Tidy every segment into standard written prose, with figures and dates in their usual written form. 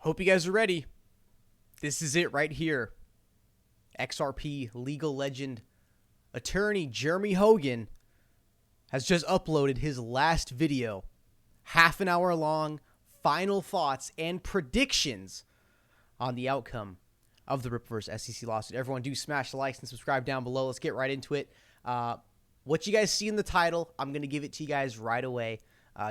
Hope you guys are ready. This is it right here. XRP legal legend attorney Jeremy Hogan has just uploaded his last video, half an hour long, final thoughts and predictions on the outcome of the Ripple vs. SEC lawsuit. Everyone do smash the likes and subscribe down below. Let's get right into it. What you guys see in the title, I'm going to give it to you guys right away.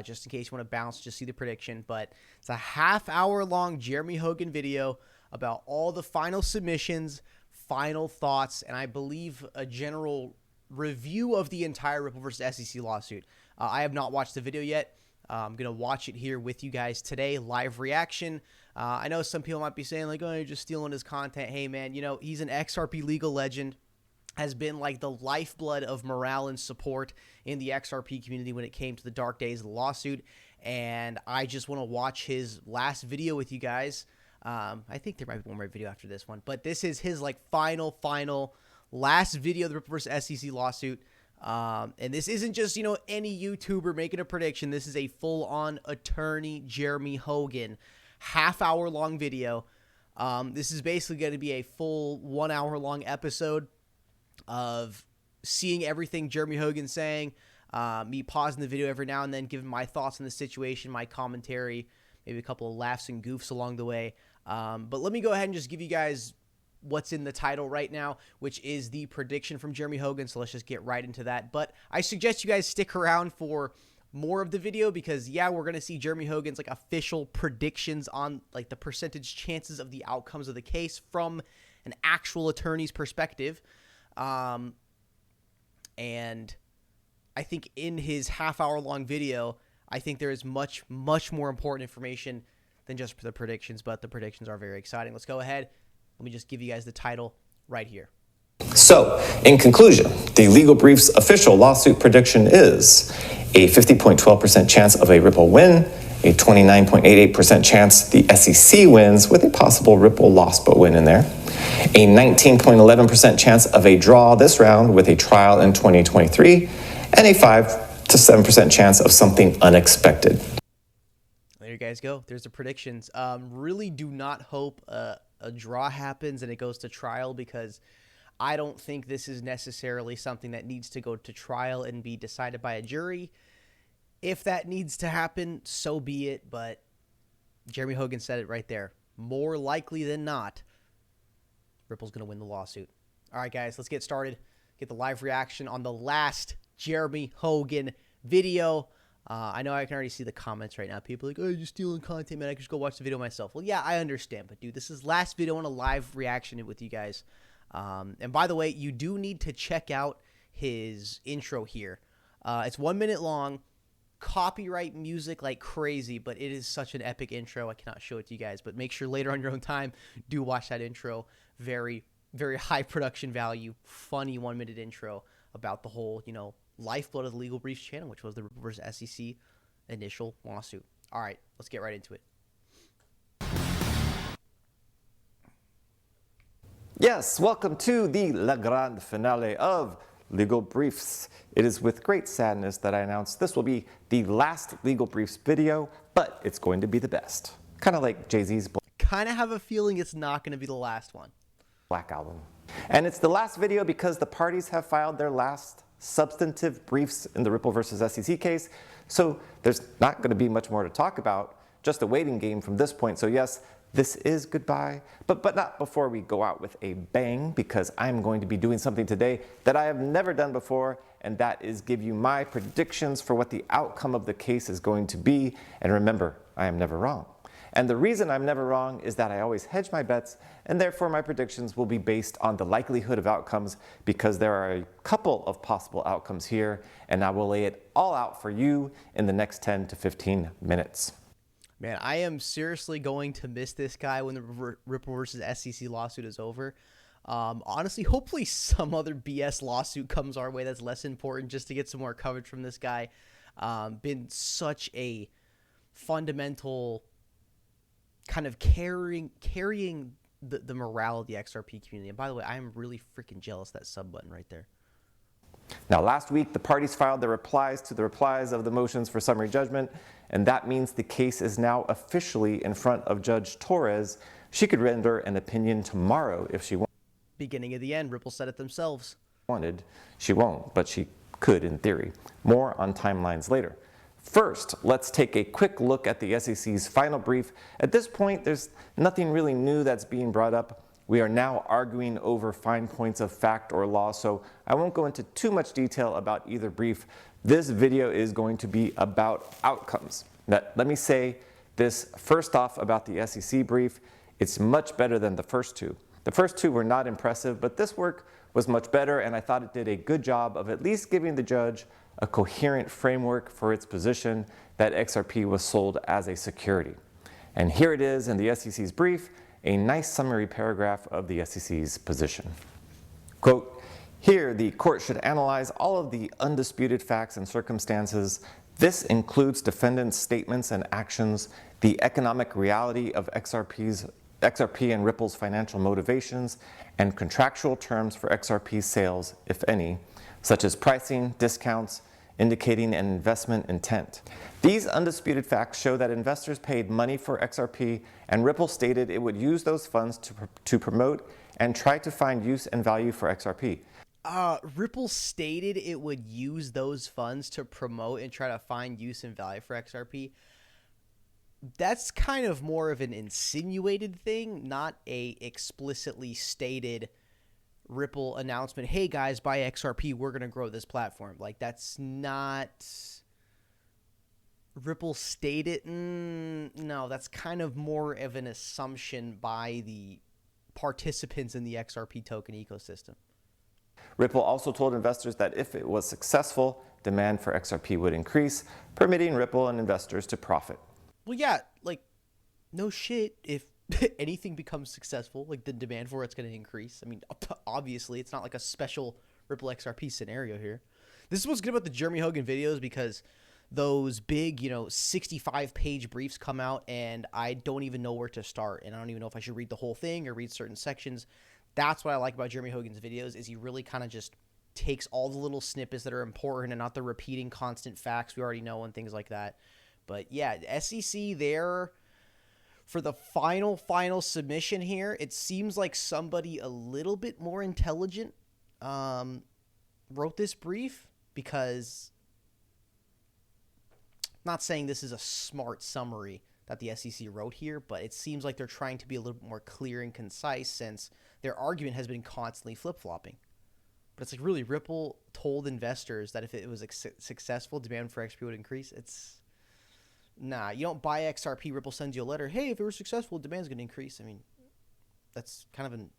Just in case you want to bounce, just see the prediction. But it's a half-hour-long Jeremy Hogan video about all the final submissions, final thoughts, and I believe a general review of the entire Ripple vs. SEC lawsuit. I have not watched the video yet. I'm going to watch it here with you guys today, live reaction. I know some people might be saying, like, oh, you're just stealing his content. Hey, man, you know, he's an XRP legal legend. Has been like the lifeblood of morale and support in the XRP community when it came to the dark days of the lawsuit. And I just want to watch his last video with you guys. I think there might be one more video after this one, but this is his like final last video of the Ripple vs. SEC lawsuit. And this isn't just, you know, any YouTuber making a prediction. This is a full-on attorney Jeremy Hogan half-hour long video. This is basically going to be a full 1 hour long episode of seeing everything Jeremy Hogan's saying, me pausing the video every now and then, giving my thoughts on the situation, my commentary, maybe a couple of laughs and goofs along the way. But let me go ahead and just give you guys what's in the title right now, which is the prediction from Jeremy Hogan. So let's just get right into that. But I suggest you guys stick around for more of the video because, yeah, we're going to see Jeremy Hogan's like official predictions on like the percentage chances of the outcomes of the case from an actual attorney's perspective. And I think in his half-hour-long video, I think there is much more important information than just the predictions, but the predictions are very exciting. Let's go ahead. Let me just give you guys the title right here. So, in conclusion, the Legal Brief's official lawsuit prediction is a 50.12% chance of a Ripple win, a 29.88% chance the SEC wins with a possible Ripple loss but win in there, a 19.11% chance of a draw this round with a trial in 2023, and a 5 to 7% chance of something unexpected. There you guys go. There's the predictions. Really do not hope a draw happens and it goes to trial because I don't think this is necessarily something that needs to go to trial and be decided by a jury. If that needs to happen, so be it, but Jeremy Hogan said it right there. More likely than not, Ripple's going to win the lawsuit. All right, guys, let's get started. Get the live reaction on the last Jeremy Hogan video. I know I can already see the comments right now. People are like, oh, you're stealing content, man. I can just go watch the video myself. Well, yeah, I understand. But, dude, this is last video on a live reaction with you guys. And, by the way, you do need to check out his intro here. It's 1 minute long. Copyright music like crazy, but it is such an epic intro. I cannot show it to you guys, but make sure later on your own time, do watch that intro. Very high production value, funny 1 minute intro about the whole, you know, lifeblood of the Legal Briefs channel, which was the Ripple vs. SEC initial lawsuit. All right, let's get right into it. Yes, welcome to the La Grande Finale of Legal Briefs. It is with great sadness that I announce this will be the last Legal Briefs video, but it's going to be the best. Kind of like Jay-Z's Kind of have a feeling it's not going to be the last one. Black Album. And it's the last video because the parties have filed their last substantive briefs in the Ripple vs. SEC case. So there's not going to be much more to talk about, just a waiting game from this point. So yes, this is goodbye, but not before we go out with a bang, because I'm going to be doing something today that I have never done before, and that is give you my predictions for what the outcome of the case is going to be. And remember, I am never wrong. And the reason I'm never wrong is that I always hedge my bets, and therefore my predictions will be based on the likelihood of outcomes, because there are a couple of possible outcomes here, and I will lay it all out for you in the next 10 to 15 minutes. Man, I am seriously going to miss this guy when the Ripple vs. SEC lawsuit is over. Honestly, hopefully some other BS lawsuit comes our way that's less important just to get some more coverage from this guy. Been such a fundamental kind of carrying the morale of the XRP community. And by the way, I am really freaking jealous of that sub button right there. Now, last week, the parties filed their replies to the replies of the motions for summary judgment, and that means the case is now officially in front of Judge Torres. She could render an opinion tomorrow if she Beginning of the end, Ripple said it themselves. wanted. She won't, but she could in theory. More on timelines later. First, let's take a quick look at the SEC's final brief. At this point, there's nothing really new that's being brought up. We are now arguing over fine points of fact or law, so I won't go into too much detail about either brief. This video is going to be about outcomes. Let me say this first off about the SEC brief. It's much better than the first two. The first two were not impressive, but this work was much better, and I thought it did a good job of at least giving the judge a coherent framework for its position that XRP was sold as a security. And here it is in the SEC's brief, a nice summary paragraph of the SEC's position. Quote, here the court should analyze all of the undisputed facts and circumstances. This includes defendants' statements and actions, the economic reality of XRP and Ripple's financial motivations, and contractual terms for XRP sales, if any, such as pricing, discounts, indicating an investment intent. These undisputed facts show that investors paid money for XRP, and Ripple stated it would use those funds to promote and try to find use and value for XRP. Ripple stated it would use those funds to promote and try to find use and value for XRP. That's kind of more of an insinuated thing, not a explicitly stated Ripple announcement. Hey guys, buy XRP. We're going to grow this platform. Like, that's not Ripple stated. No, that's kind of more of an assumption by the participants in the XRP token ecosystem. Ripple also told investors that if it was successful, demand for XRP would increase, permitting Ripple and investors to profit. Well, yeah, like, no shit. If anything becomes successful, like, the demand for it's going to increase. I mean, obviously, it's not like a special Ripple XRP scenario here. This is what's good about the Jeremy Hogan videos, because those big, 65-page briefs come out, and I don't even know where to start, and I don't even know if I should read the whole thing or read certain sections. That's what I like about Jeremy Hogan's videos, is he really kind of just takes all the little snippets that are important and not the repeating constant facts we already know and things like that. But yeah, SEC there for the final submission here, it seems like somebody a little bit more intelligent wrote this brief, because I'm not saying this is a smart summary that the SEC wrote here, but it seems like they're trying to be a little bit more clear and concise, since their argument has been constantly flip-flopping. But it's like, really, Ripple told investors that if it was successful, demand for XRP would increase. Nah, you don't buy XRP, Ripple sends you a letter, hey, if it were successful, demand's going to increase. I mean, that's kind of an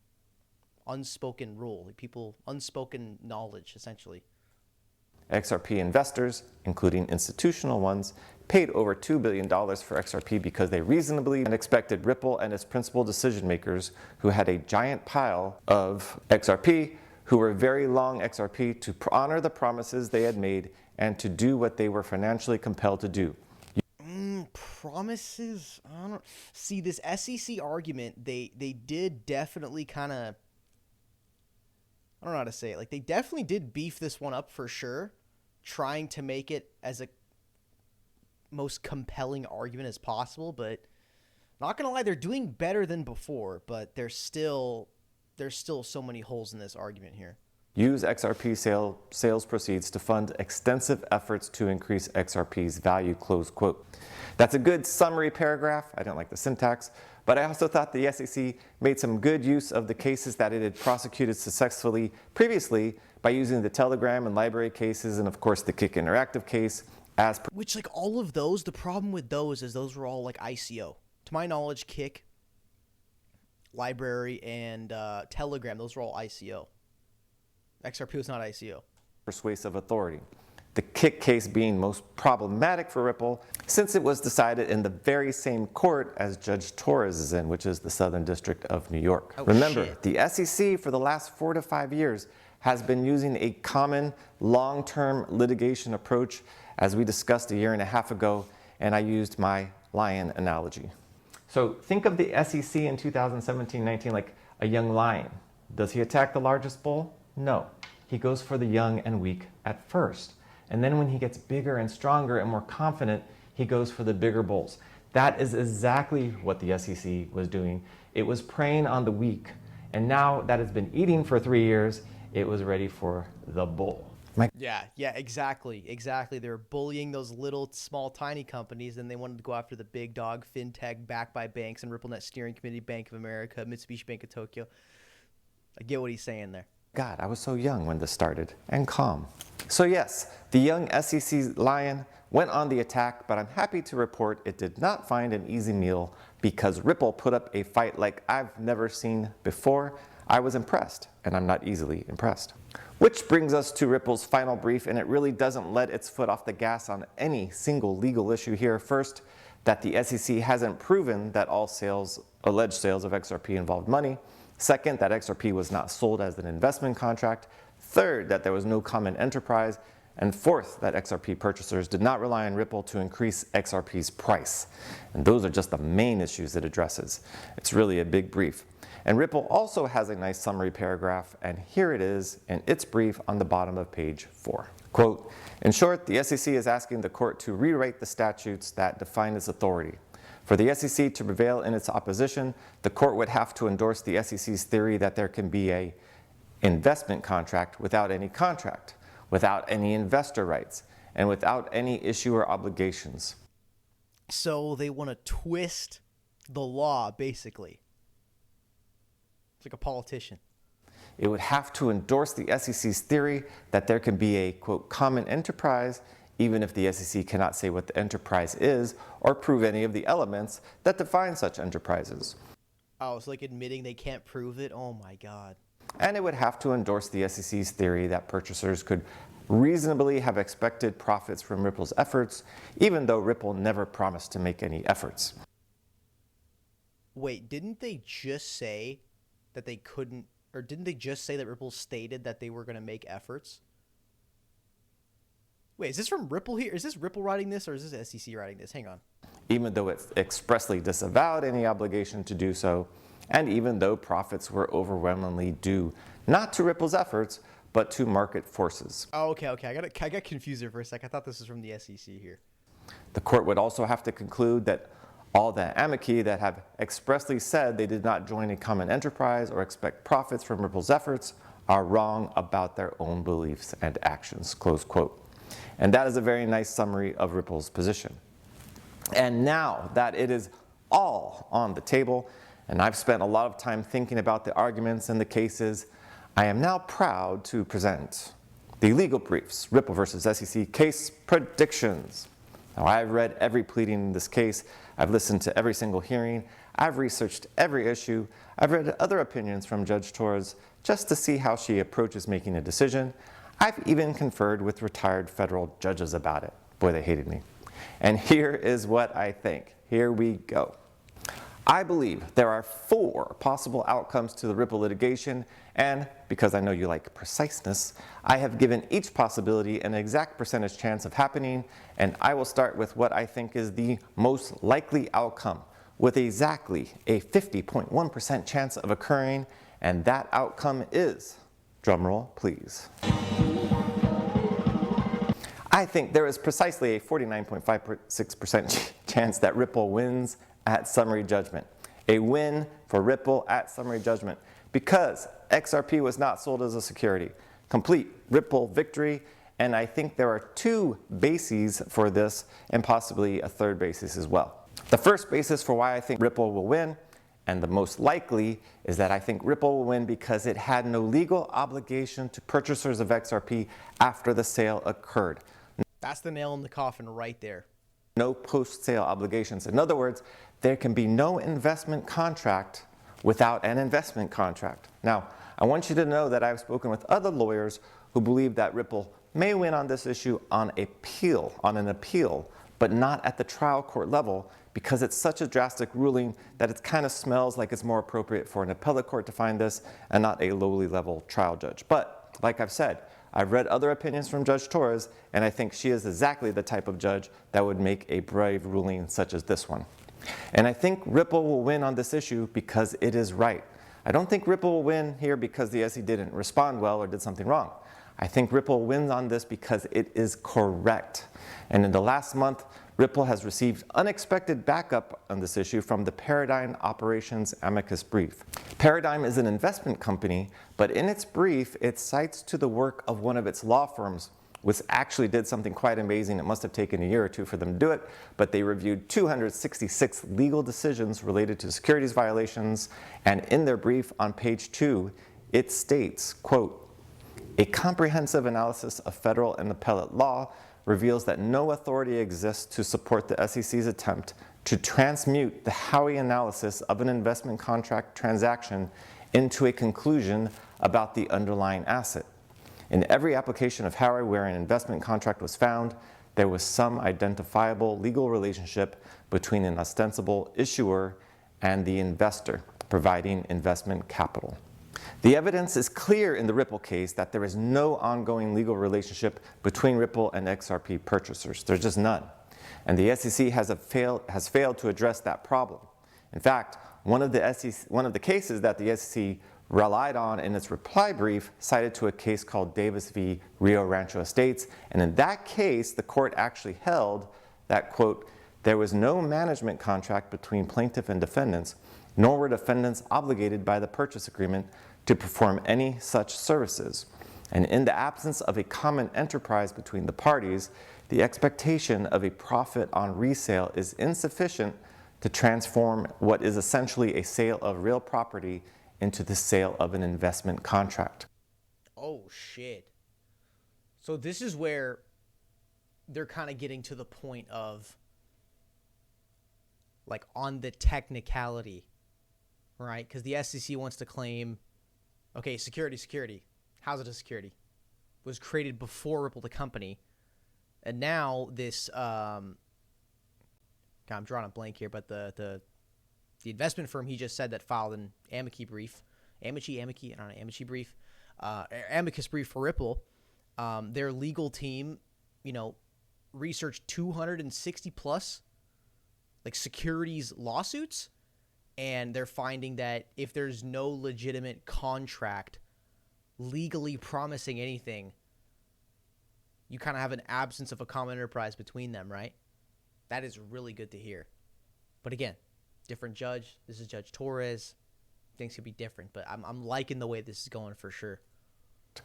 unspoken rule. Like, unspoken knowledge, essentially. XRP investors, including institutional ones, paid over $2 billion for XRP because they reasonably expected Ripple and its principal decision makers, who had a giant pile of XRP, who were very long XRP, to honor the promises they had made and to do what they were financially compelled to do. Promises? I don't see this SEC argument. They did definitely kind of, I don't know how to say it. Like, they definitely did beef this one up for sure, trying to make it as a most compelling argument as possible. But not gonna lie, they're doing better than before. But there's still so many holes in this argument here. Use XRP sales proceeds to fund extensive efforts to increase XRP's value, close quote. That's a good summary paragraph. I don't like the syntax, but I also thought the SEC made some good use of the cases that it had prosecuted successfully previously by using the Telegram and library cases, and of course the Kick Interactive case. Which, like, all of those, the problem with those is those were all like ICO. To my knowledge, Kick, library, and Telegram, those were all ICO. XRP was not ICO. Persuasive authority. The Kick case being most problematic for Ripple, since it was decided in the very same court as Judge Torres is in, which is the Southern District of New York. Oh, remember, shit. the SEC for the last 4 to 5 years has been using a common long-term litigation approach, as we discussed a year and a half ago, and I used my lion analogy. So think of the SEC in 2017-19 like a young lion. Does he attack the largest bull? No. he goes for the young and weak at first. And then when he gets bigger and stronger and more confident, he goes for the bigger bulls. That is exactly what the SEC was doing. It was preying on the weak. And now that it's been eating for 3 years, it was ready for the bull. Yeah, exactly. They're bullying those little, small, tiny companies, and they wanted to go after the big dog, fintech, backed by banks, and RippleNet Steering Committee, Bank of America, Mitsubishi Bank of Tokyo. I get what he's saying there. God, I was so young when this started, and calm. So yes, the young SEC lion went on the attack, but I'm happy to report it did not find an easy meal because Ripple put up a fight like I've never seen before. I was impressed, and I'm not easily impressed. Which brings us to Ripple's final brief, and it really doesn't let its foot off the gas on any single legal issue here. First, that the SEC hasn't proven that all alleged sales of XRP involved money. Second, that XRP was not sold as an investment contract. Third, that there was no common enterprise. And fourth, that XRP purchasers did not rely on Ripple to increase XRP's price. And those are just the main issues it addresses. It's really a big brief. And Ripple also has a nice summary paragraph, and here it is in its brief on the bottom of page 4. Quote, in short, the SEC is asking the court to rewrite the statutes that define its authority. For the SEC to prevail in its opposition, the court would have to endorse the SEC's theory that there can be an investment contract without any contract, without any investor rights, and without any issuer obligations. So they want to twist the law, basically. It's like a politician. It would have to endorse the SEC's theory that there can be a, quote, common enterprise, even if the SEC cannot say what the enterprise is or prove any of the elements that define such enterprises. Oh, it's like admitting they can't prove it? Oh my God. And it would have to endorse the SEC's theory that purchasers could reasonably have expected profits from Ripple's efforts, even though Ripple never promised to make any efforts. Wait, didn't they just say that they couldn't, or didn't they just say that Ripple stated that they were going to make efforts? Wait, is this from Ripple here? Is this Ripple writing this, or is this SEC writing this? Hang on. Even though it expressly disavowed any obligation to do so, and even though profits were overwhelmingly due not to Ripple's efforts, but to market forces. Oh, okay. I got confused there for a sec. I thought this was from the SEC here. The court would also have to conclude that all the amici that have expressly said they did not join a common enterprise or expect profits from Ripple's efforts are wrong about their own beliefs and actions, close quote. And that is a very nice summary of Ripple's position. And now that it is all on the table, and I've spent a lot of time thinking about the arguments and the cases, I am now proud to present the legal briefs, Ripple versus SEC case predictions. Now, I've read every pleading in this case. I've listened to every single hearing. I've researched every issue. I've read other opinions from Judge Torres just to see how she approaches making a decision. I've even conferred with retired federal judges about it. Boy, they hated me. And here is what I think. Here we go. I believe there are 4 possible outcomes to the Ripple litigation, and because I know you like preciseness, I have given each possibility an exact percentage chance of happening, and I will start with what I think is the most likely outcome, with exactly a 50.1% chance of occurring, and that outcome is, drumroll please, I think there is precisely a 49.56% chance that Ripple wins at summary judgment. A win for Ripple at summary judgment because XRP was not sold as a security. Complete Ripple victory, and I think there are 2 bases for this and possibly a 3rd basis as well. The first basis for why I think Ripple will win, and the most likely, is that I think Ripple will win because it had no legal obligation to purchasers of XRP after the sale occurred. That's the nail in the coffin right there. No post-sale obligations. In other words, there can be no investment contract without an investment contract. Now, I want you to know that I've spoken with other lawyers who believe that Ripple may win on this issue on an appeal, but not at the trial court level because it's such a drastic ruling that it kind of smells like it's more appropriate for an appellate court to find this and not a lowly level trial judge. But like I've said, I've read other opinions from Judge Torres, and I think she is exactly the type of judge that would make a brave ruling such as this one. And I think Ripple will win on this issue because it is right. I don't think Ripple will win here because the SEC didn't respond well or did something wrong. I think Ripple wins on this because it is correct. And in the last month, Ripple has received unexpected backup on this issue from the Paradigm Operations amicus brief. Paradigm is an investment company, but in its brief, it cites to the work of one of its law firms, which actually did something quite amazing. It must have taken a year or two for them to do it, but they reviewed 266 legal decisions related to securities violations, and in their brief on page 2, it states, quote, "A comprehensive analysis of federal and appellate law reveals that no authority exists to support the SEC's attempt to transmute the Howey analysis of an investment contract transaction into a conclusion about the underlying asset. In every application of Howey where an investment contract was found, there was some identifiable legal relationship between an ostensible issuer and the investor, providing investment capital. The evidence is clear in the Ripple case that there is no ongoing legal relationship between Ripple and XRP purchasers. There's just none. And the SEC has failed to address that problem. In fact, one of the cases that the SEC relied on in its reply brief cited to a case called Davis v. Rio Rancho Estates. And in that case, the court actually held that, quote, "There was no management contract between plaintiff and defendants, nor were defendants obligated by the purchase agreement to perform any such services. And in the absence of a common enterprise between the parties, the expectation of a profit on resale is insufficient to transform what is essentially a sale of real property into the sale of an investment contract." Oh, shit. So this is where they're kind of getting to the point of, like, on the technicality, right? Because the SEC wants to claim, okay, security. How's it a security? Was created before Ripple, the company. And now this, God, I'm drawing a blank here, but the investment firm he just said that filed an amicus brief for Ripple, their legal team, researched 260 plus like securities lawsuits, and they're finding that if there's no legitimate contract legally promising anything, you kind of have an absence of a common enterprise between them, right? That is really good to hear. But again, different judge. This is Judge Torres. Things could be different, but I'm liking the way this is going for sure.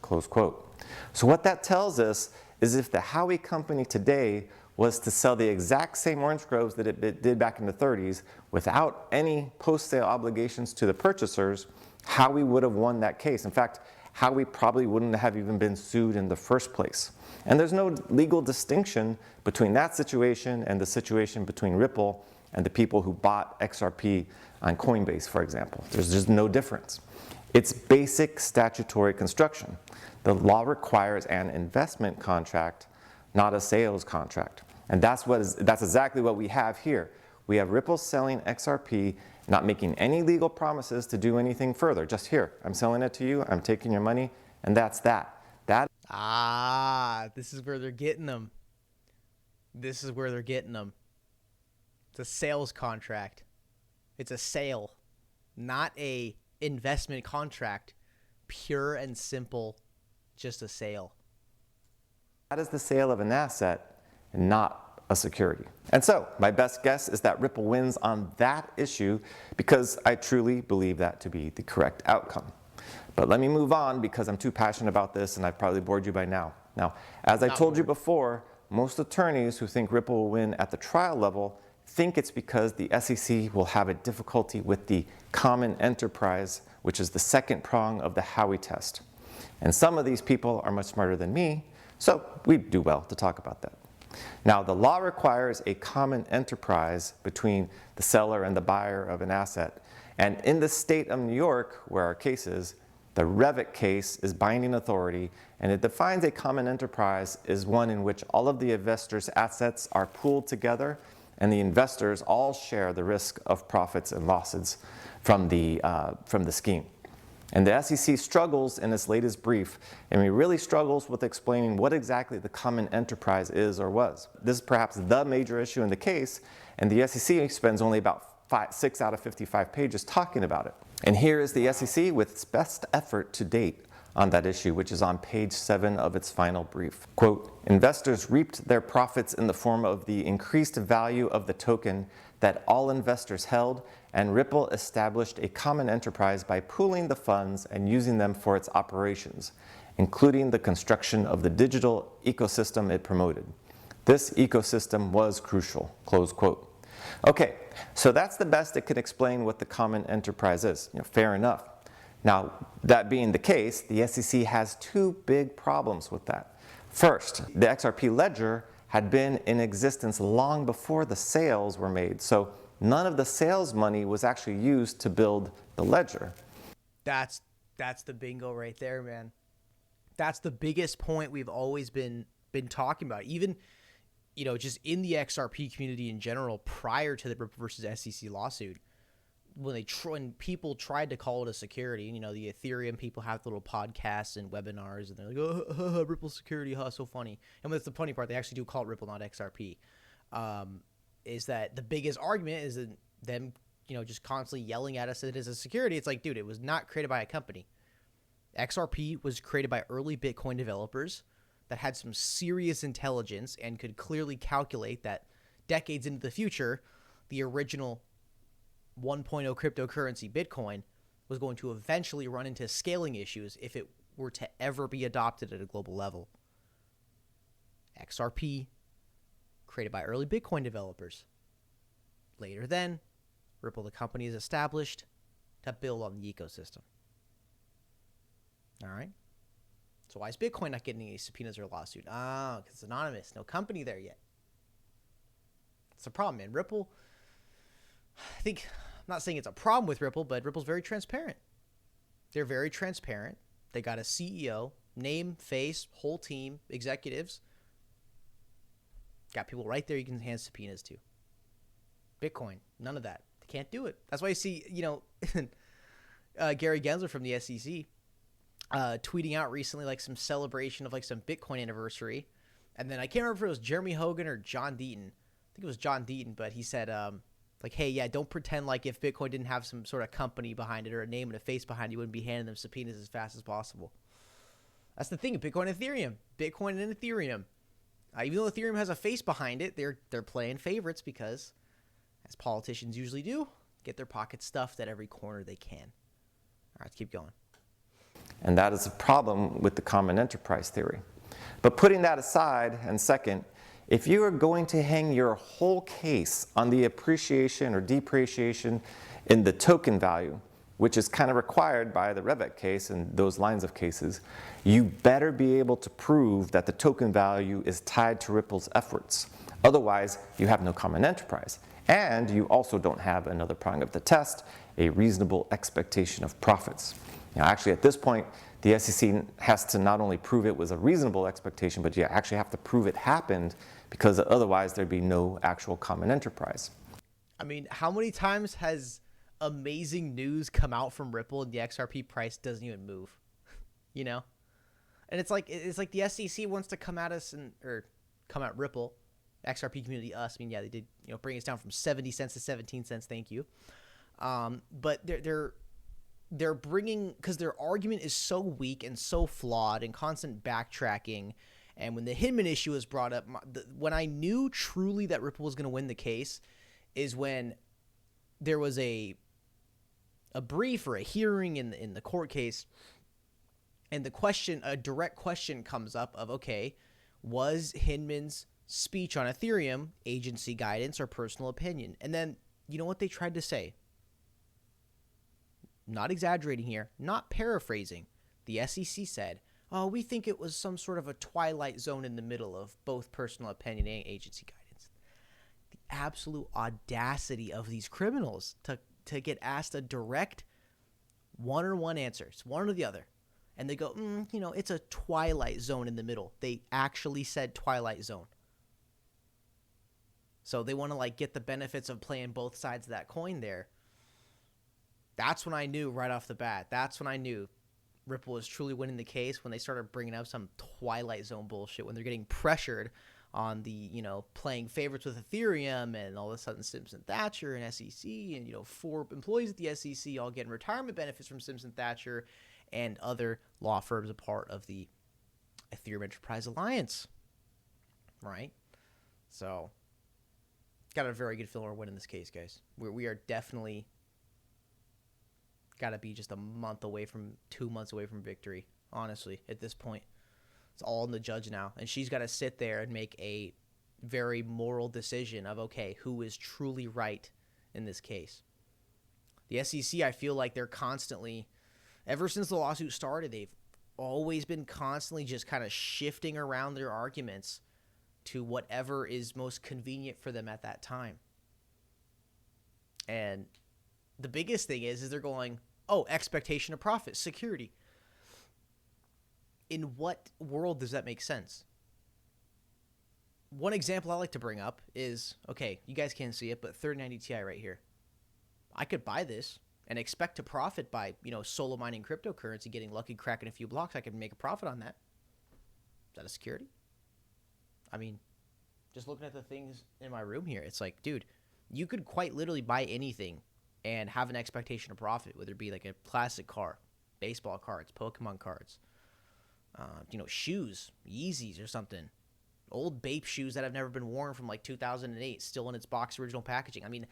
Close quote. So what that tells us is if the Howey company today was to sell the exact same orange groves that it did back in the 30s without any post-sale obligations to the purchasers, Howey would have won that case. In fact, Howey probably wouldn't have even been sued in the first place. And there's no legal distinction between that situation and the situation between Ripple and the people who bought XRP on Coinbase, for example. There's just no difference. It's basic statutory construction. The law requires an investment contract, not a sales contract. And that's exactly what we have here. We have Ripple selling XRP, not making any legal promises to do anything further. Just here, I'm selling it to you, I'm taking your money, and that's that. This is where they're getting them. It's a sales contract. It's a sale, not a investment contract. Pure and simple, just a sale. That is the sale of an asset and not a security. And so my best guess is that Ripple wins on that issue because I truly believe that to be the correct outcome. But let me move on because I'm too passionate about this and I've probably bored you by now. Now, as I told you before, most attorneys who think Ripple will win at the trial level think it's because the SEC will have a difficulty with the common enterprise, which is the second prong of the Howey test. And some of these people are much smarter than me, so we do well to talk about that. Now, the law requires a common enterprise between the seller and the buyer of an asset. And in the state of New York, where our case is, the Revit case is binding authority, and it defines a common enterprise as one in which all of the investors' assets are pooled together and the investors all share the risk of profits and losses from the scheme. And the SEC struggles in its latest brief, and it really struggles with explaining what exactly the common enterprise is or was. This is perhaps the major issue in the case, and the SEC spends only about 6 out of 55 pages talking about it. And here is the SEC with its best effort to date on that issue, which is on page 7 of its final brief. Quote, investors reaped their profits in the form of the increased value of the token that all investors held, and Ripple established a common enterprise by pooling the funds and using them for its operations, including the construction of the digital ecosystem it promoted. This ecosystem was crucial, close quote. Okay, so that's the best it can explain what the common enterprise is. Fair enough. Now, that being the case, the SEC has two big problems with that. First, the XRP ledger had been in existence long before the sales were made, so none of the sales money was actually used to build the ledger. That's the bingo right there, man. That's the biggest point we've always been talking about. Even, just in the XRP community in general, prior to the Ripple versus SEC lawsuit, when people tried to call it a security, the Ethereum people have little podcasts and webinars, and they're like, oh, Ripple security, so funny. And that's the funny part, they actually do call it Ripple, not XRP. Is that the biggest argument is that them, just constantly yelling at us that it is a security. It's like, dude, it was not created by a company. XRP was created by early Bitcoin developers that had some serious intelligence and could clearly calculate that decades into the future, the original 1.0 cryptocurrency Bitcoin was going to eventually run into scaling issues if it were to ever be adopted at a global level. XRP, created by early Bitcoin developers. Later then, Ripple, the company, is established to build on the ecosystem. All right? So why is Bitcoin not getting any subpoenas or a lawsuit? Because it's anonymous. No company there yet. It's a problem, man. Ripple, I'm not saying it's a problem with Ripple, but Ripple's very transparent. They're very transparent. They got a CEO, name, face, whole team, executives. Got people right there you can hand subpoenas to. Bitcoin, none of that. They can't do it. That's why you see, Gary Gensler from the SEC tweeting out recently like some celebration of like some Bitcoin anniversary. And then I can't remember if it was Jeremy Hogan or John Deaton. I think it was John Deaton, but he said, like, hey, yeah, don't pretend like if Bitcoin didn't have some sort of company behind it or a name and a face behind it, you wouldn't be handing them subpoenas as fast as possible. That's the thing, Bitcoin and Ethereum. Bitcoin and Ethereum. Even though Ethereum has a face behind it, they're playing favorites because, as politicians usually do, get their pockets stuffed at every corner they can. All right, let's keep going. And that is a problem with the common enterprise theory. But putting that aside, and second, if you are going to hang your whole case on the appreciation or depreciation in the token value, which is kind of required by the Revec case and those lines of cases, you better be able to prove that the token value is tied to Ripple's efforts. Otherwise, you have no common enterprise. And you also don't have another prong of the test, a reasonable expectation of profits. Now, actually, at this point, the SEC has to not only prove it was a reasonable expectation, but you actually have to prove it happened, because otherwise there'd be no actual common enterprise. I mean, how many times has amazing news come out from Ripple and the XRP price doesn't even move? And it's like the SEC wants to come at us or come at Ripple, XRP community, us. I mean, yeah, they did, bring us down from 70 cents to 17 cents. Thank you. But they're bringing, because their argument is so weak and so flawed and constant backtracking. And when the Hinman issue was brought up, when I knew truly that Ripple was going to win the case is when there was a brief or a hearing in the court case, and a direct question comes up of, okay, was Hinman's speech on Ethereum agency guidance or personal opinion? And then, you know what they tried to say? Not exaggerating here, not paraphrasing. The SEC said, oh, we think it was some sort of a twilight zone in the middle of both personal opinion and agency guidance. The absolute audacity of these criminals to get asked a direct one-on-one answer. It's one or the other. And they go, it's a twilight zone in the middle. They actually said twilight zone. So they want to get the benefits of playing both sides of that coin there. That's when I knew right off the bat. That's when I knew Ripple was truly winning the case, when they started bringing up some twilight zone bullshit, when they're getting pressured on the, playing favorites with Ethereum, and all of a sudden Simpson Thatcher and SEC and, 4 employees at the SEC all getting retirement benefits from Simpson Thatcher, and other law firms a part of the Ethereum Enterprise Alliance, right? So, got a very good feeling we're winning this case, guys. We are definitely got to be just a month away from 2 months away from victory, honestly, at this point. It's all in the judge now, and she's got to sit there and make a very moral decision of, okay, who is truly right in this case. The SEC, I feel like they're constantly, ever since the lawsuit started, they've always been constantly just kind of shifting around their arguments to whatever is most convenient for them at that time. And the biggest thing is they're going, oh, expectation of profit, security. In what world does that make sense? One example I like to bring up is, okay, you guys can't see it, but 3090 Ti right here. I could buy this and expect to profit by, solo mining cryptocurrency, getting lucky, cracking a few blocks. I could make a profit on that. Is that a security? I mean, just looking at the things in my room here, it's like, dude, you could quite literally buy anything and have an expectation of profit, whether it be like a plastic car, baseball cards, Pokemon cards, shoes, Yeezys or something. Old Bape shoes that have never been worn from like 2008, still in its box original packaging. I mean,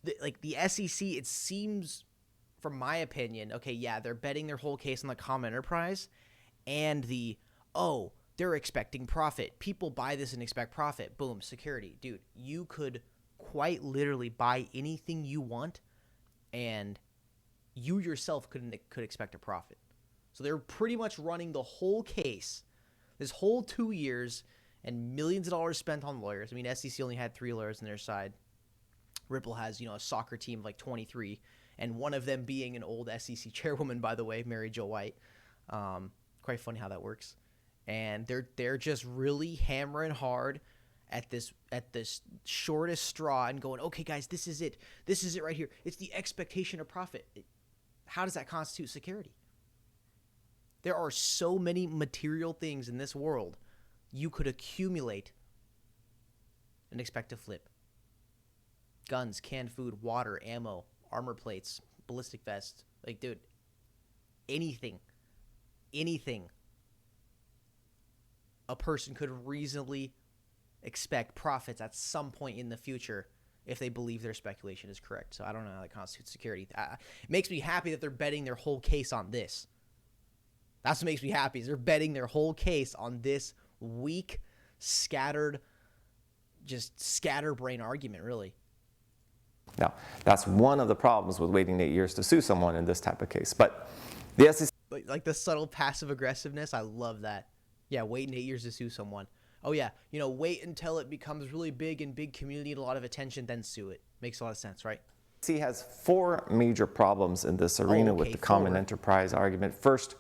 the SEC, it seems, from my opinion, okay, yeah, they're betting their whole case on the common enterprise and they're expecting profit. People buy this and expect profit. Boom, security. Dude, you could quite literally buy anything you want and you yourself could expect a profit. So they're pretty much running the whole case, this whole 2 years, and millions of dollars spent on lawyers. I mean, SEC only had 3 lawyers on their side. Ripple has, a soccer team of like 23, and one of them being an old SEC chairwoman, by the way, Mary Jo White. Quite funny how that works. And they're just really hammering hard at this shortest straw and going, okay, guys, this is it right here. It's the expectation of profit. How does that constitute security? There are so many material things in this world you could accumulate and expect to flip. Guns, canned food, water, ammo, armor plates, ballistic vests. Like, dude, anything a person could reasonably expect profits at some point in the future if they believe their speculation is correct. So I don't know how that constitutes security. It makes me happy that they're betting their whole case on this. That's what makes me happy, is they're betting their whole case on this weak, scatterbrain argument, really. Now, that's one of the problems with waiting 8 years to sue someone in this type of case. But the SEC... Like the subtle passive aggressiveness, I love that. Yeah, waiting 8 years to sue someone. Oh, yeah, wait until it becomes really big and big community and a lot of attention, then sue it. Makes a lot of sense, right? SEC has 4 major problems in this arena with the common enterprise argument. First,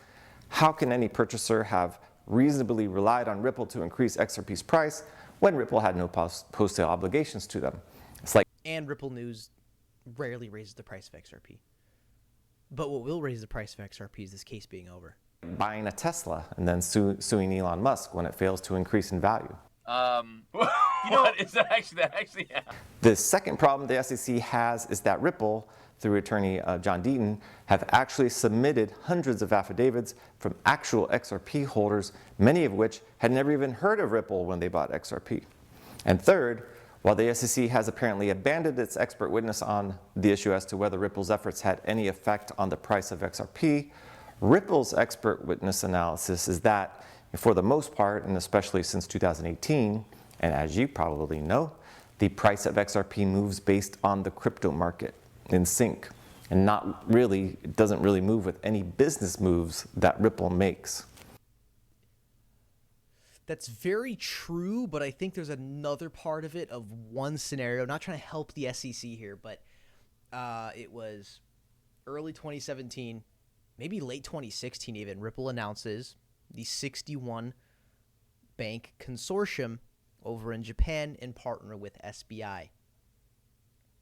how can any purchaser have reasonably relied on Ripple to increase XRP's price when Ripple had no post-sale obligations to them? It's like... And Ripple News rarely raises the price of XRP. But what will raise the price of XRP is this case being over. Buying a Tesla and then suing Elon Musk when it fails to increase in value. What is that actually happened? The second problem the SEC has is that Ripple, through attorney John Deaton, have actually submitted hundreds of affidavits from actual XRP holders, many of which had never even heard of Ripple when they bought XRP. And third, while the SEC has apparently abandoned its expert witness on the issue as to whether Ripple's efforts had any effect on the price of XRP, Ripple's expert witness analysis is that, for the most part, and especially since 2018, and as you probably know, the price of XRP moves based on the crypto market in sync, and it doesn't really move with any business moves that Ripple makes. That's very true, but I think there's another part of it, of one scenario. Not trying to help the SEC here, but it was early 2017, maybe late 2016 even. Ripple announces the 61 bank consortium over in Japan in partner with SBI.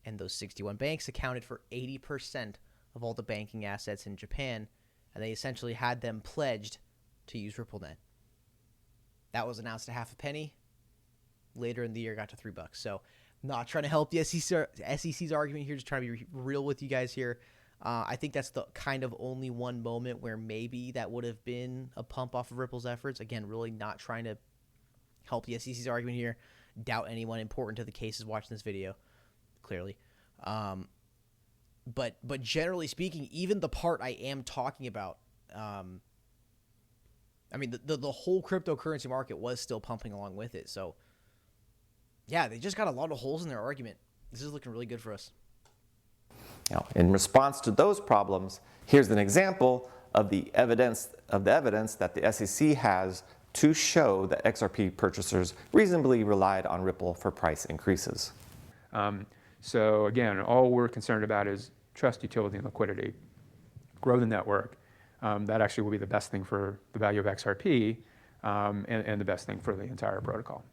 And those 61 banks accounted for 80% of all the banking assets in Japan, and they essentially had them pledged to use RippleNet. That was announced at half a penny. Later in the year, got to $3. So, not trying to help the SEC's argument here, just trying to be real with you guys here. I think that's the kind of only one moment where maybe that would have been a pump off of Ripple's efforts. Again, really not trying to help the SEC's argument here. Doubt anyone important to the case is watching this video, clearly. But generally speaking, even the part I am talking about, I mean, the whole cryptocurrency market was still pumping along with it. So, yeah, they just got a lot of holes in their argument. This is looking really good for us. Now, in response to those problems, here's an example of the evidence that the SEC has to show that XRP purchasers reasonably relied on Ripple for price increases. So again, all we're concerned about is trust, utility, and liquidity. Grow the network. That actually will be the best thing for the value of XRP and the best thing for the entire protocol.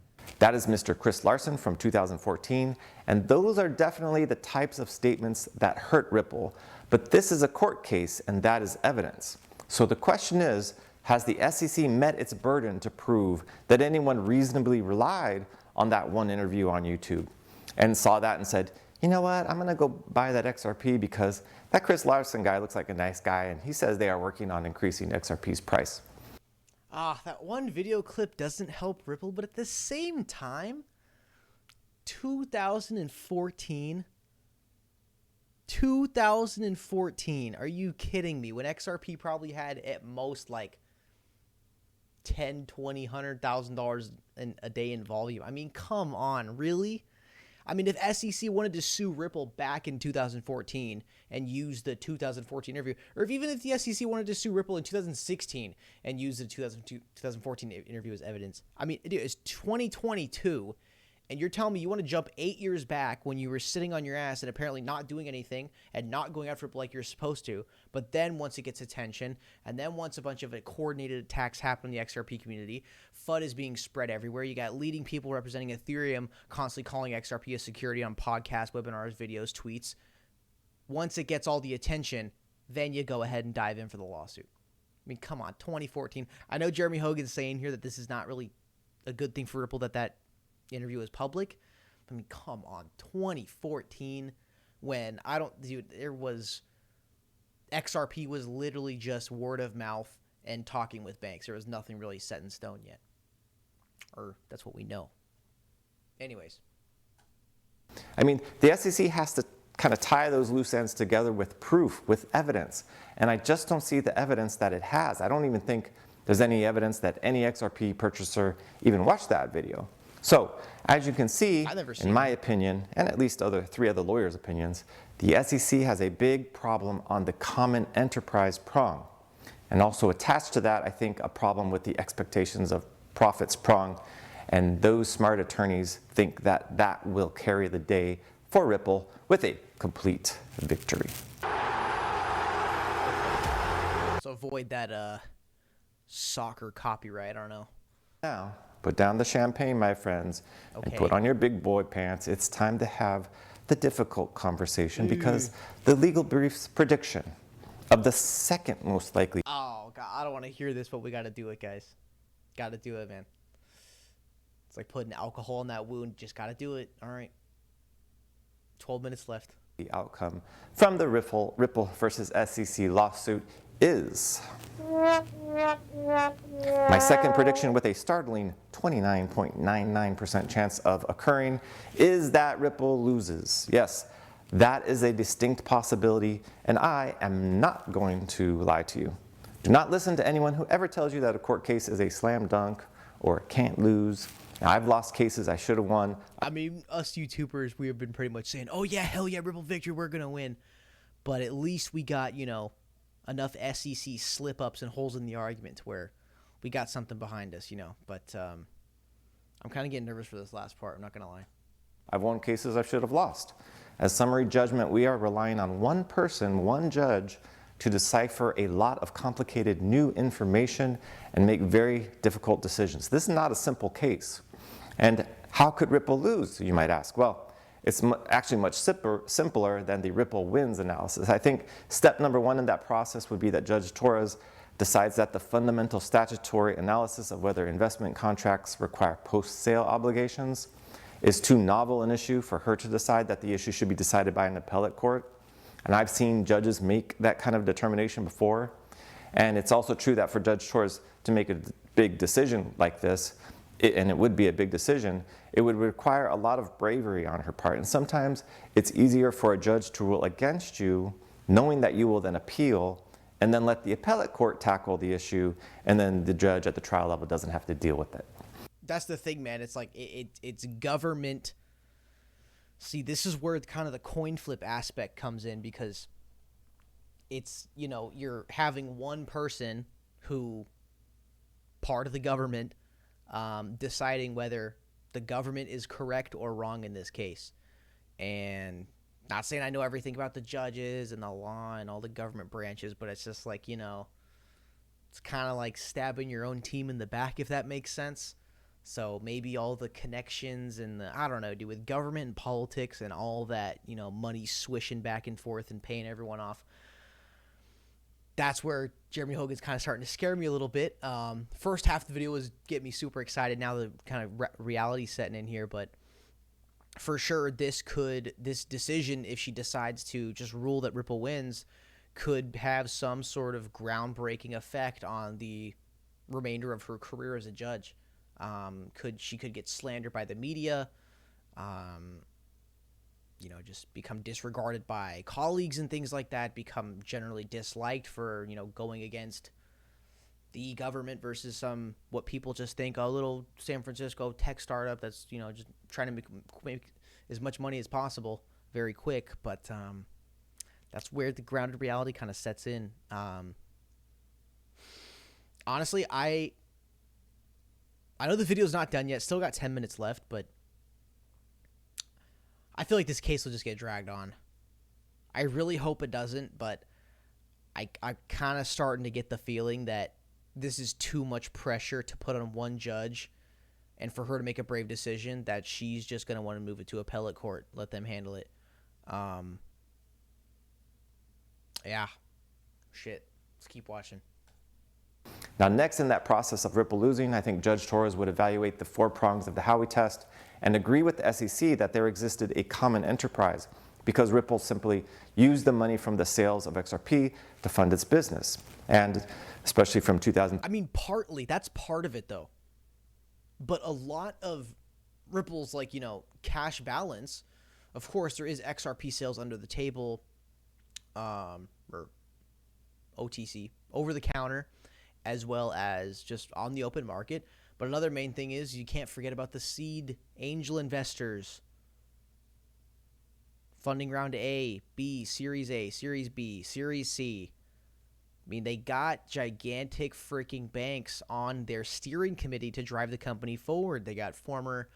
That is Mr. Chris Larson from 2014, and those are definitely the types of statements that hurt Ripple. But this is a court case, and that is evidence. So the question is, has the SEC met its burden to prove that anyone reasonably relied on that one interview on YouTube and saw that and said, you know what, I'm going to go buy that XRP because that Chris Larson guy looks like a nice guy and he says they are working on increasing XRP's price. That one video clip doesn't help Ripple, but at the same time, 2014, are you kidding me? When XRP probably had at most like $10, $20, $100,000 a day in volume. I mean, come on, really? I mean, if SEC wanted to sue Ripple back in 2014 and use the 2014 interview, or even if the SEC wanted to sue Ripple in 2016 and use the 2014 interview as evidence, I mean, dude, it's 2022, and you're telling me you want to jump 8 years back when you were sitting on your ass and apparently not doing anything and not going after Ripple like you're supposed to, but then once it gets attention, and then once a bunch of coordinated attacks happen in the XRP community, FUD is being spread everywhere. You got leading people representing Ethereum constantly calling XRP a security on podcasts, webinars, videos, tweets. Once it gets all the attention, then you go ahead and dive in for the lawsuit. I mean, come on, 2014. I know Jeremy Hogan's saying here that this is not really a good thing for Ripple that interview is public. I mean, come on, 2014, when XRP was literally just word of mouth and talking with banks. There was nothing really set in stone yet. Or that's what we know. Anyways. I mean, the SEC has to kind of tie those loose ends together with proof, with evidence. And I just don't see the evidence that it has. I don't even think there's any evidence that any XRP purchaser even watched that video. So, as you can see, in my opinion, and at least three other lawyers' opinions, the SEC has a big problem on the common enterprise prong. And also attached to that, I think, a problem with the expectations of profits prong. And those smart attorneys think that that will carry the day for Ripple with a complete victory. So avoid that soccer copyright, I don't know. Now, put down the champagne, my friends, and put on your big boy pants. It's time to have the difficult conversation because the legal brief's prediction of the second most likely. Oh, God, I don't want to hear this, but we got to do it, guys. Got to do it, man. It's like putting alcohol in that wound. Just got to do it. All right. 12 minutes left. The outcome from the Ripple versus SEC lawsuit is my second prediction, with a startling 29.99% chance of occurring, is that Ripple loses. Yes, that is a distinct possibility, and I am not going to lie to you. Do not listen to anyone who ever tells you that a court case is a slam dunk or can't lose. Now, I've lost cases I should have won. I mean, us YouTubers, we have been pretty much saying, oh yeah, hell yeah, Ripple victory, we're going to win. But at least we got, enough SEC slip-ups and holes in the argument where we got something behind us, But I'm kind of getting nervous for this last part, I'm not going to lie. I've won cases I should have lost. As summary judgment, we are relying on one person, one judge, to decipher a lot of complicated new information and make very difficult decisions. This is not a simple case. And how could Ripple lose, you might ask? Well, it's actually much simpler than the Ripple wins analysis. I think step number one in that process would be that Judge Torres decides that the fundamental statutory analysis of whether investment contracts require post-sale obligations is too novel an issue for her to decide that the issue should be decided by an appellate court. And I've seen judges make that kind of determination before. And it's also true that for Judge Torres to make a big decision like this, and it would be a big decision, it would require a lot of bravery on her part. And sometimes it's easier for a judge to rule against you, knowing that you will then appeal, and then let the appellate court tackle the issue, and then the judge at the trial level doesn't have to deal with it. That's the thing, man. It's like it's government. See, this is where kind of the coin flip aspect comes in, because it's, you know, you're having one person who, part of the government, deciding whether the government is correct or wrong in this case. And not saying I know everything about the judges and the law and all the government branches, but it's just like, you know, it's kind of like stabbing your own team in the back, if that makes sense. So maybe all the connections and the, I don't know, dude, with government and politics and all that, you know, money swishing back and forth and paying everyone off. That's where Jeremy Hogan's kind of starting to scare me a little bit. First half of the video was getting me super excited. Now the kind of reality setting in here, but for sure this decision, if she decides to just rule that Ripple wins, could have some sort of groundbreaking effect on the remainder of her career as a judge. She could get slandered by the media, you know, just become disregarded by colleagues and things like that, become generally disliked for, you know, going against the government versus what people just think, a little San Francisco tech startup that's, you know, just trying to make as much money as possible very quick. But that's where the grounded reality kind of sets in. Honestly, I know the video's not done yet. Still got 10 minutes left, but I feel like this case will just get dragged on. I really hope it doesn't, but I'm kind of starting to get the feeling that this is too much pressure to put on one judge, and for her to make a brave decision, that she's just going to want to move it to appellate court, let them handle it. Yeah. Shit. Let's keep watching. Now, next in that process of Ripple losing, I think Judge Torres would evaluate the 4 prongs of the Howey test and agree with the SEC that there existed a common enterprise, because Ripple simply used the money from the sales of XRP to fund its business. And especially from 2000. I mean, partly, that's part of it though. But a lot of Ripple's, like, you know, cash balance, of course, there is XRP sales under the table, or OTC, over the counter, as well as just on the open market. But another main thing is you can't forget about the seed angel investors. Funding round A, B, Series A, Series B, Series C. I mean, they got gigantic freaking banks on their steering committee to drive the company forward. They got former,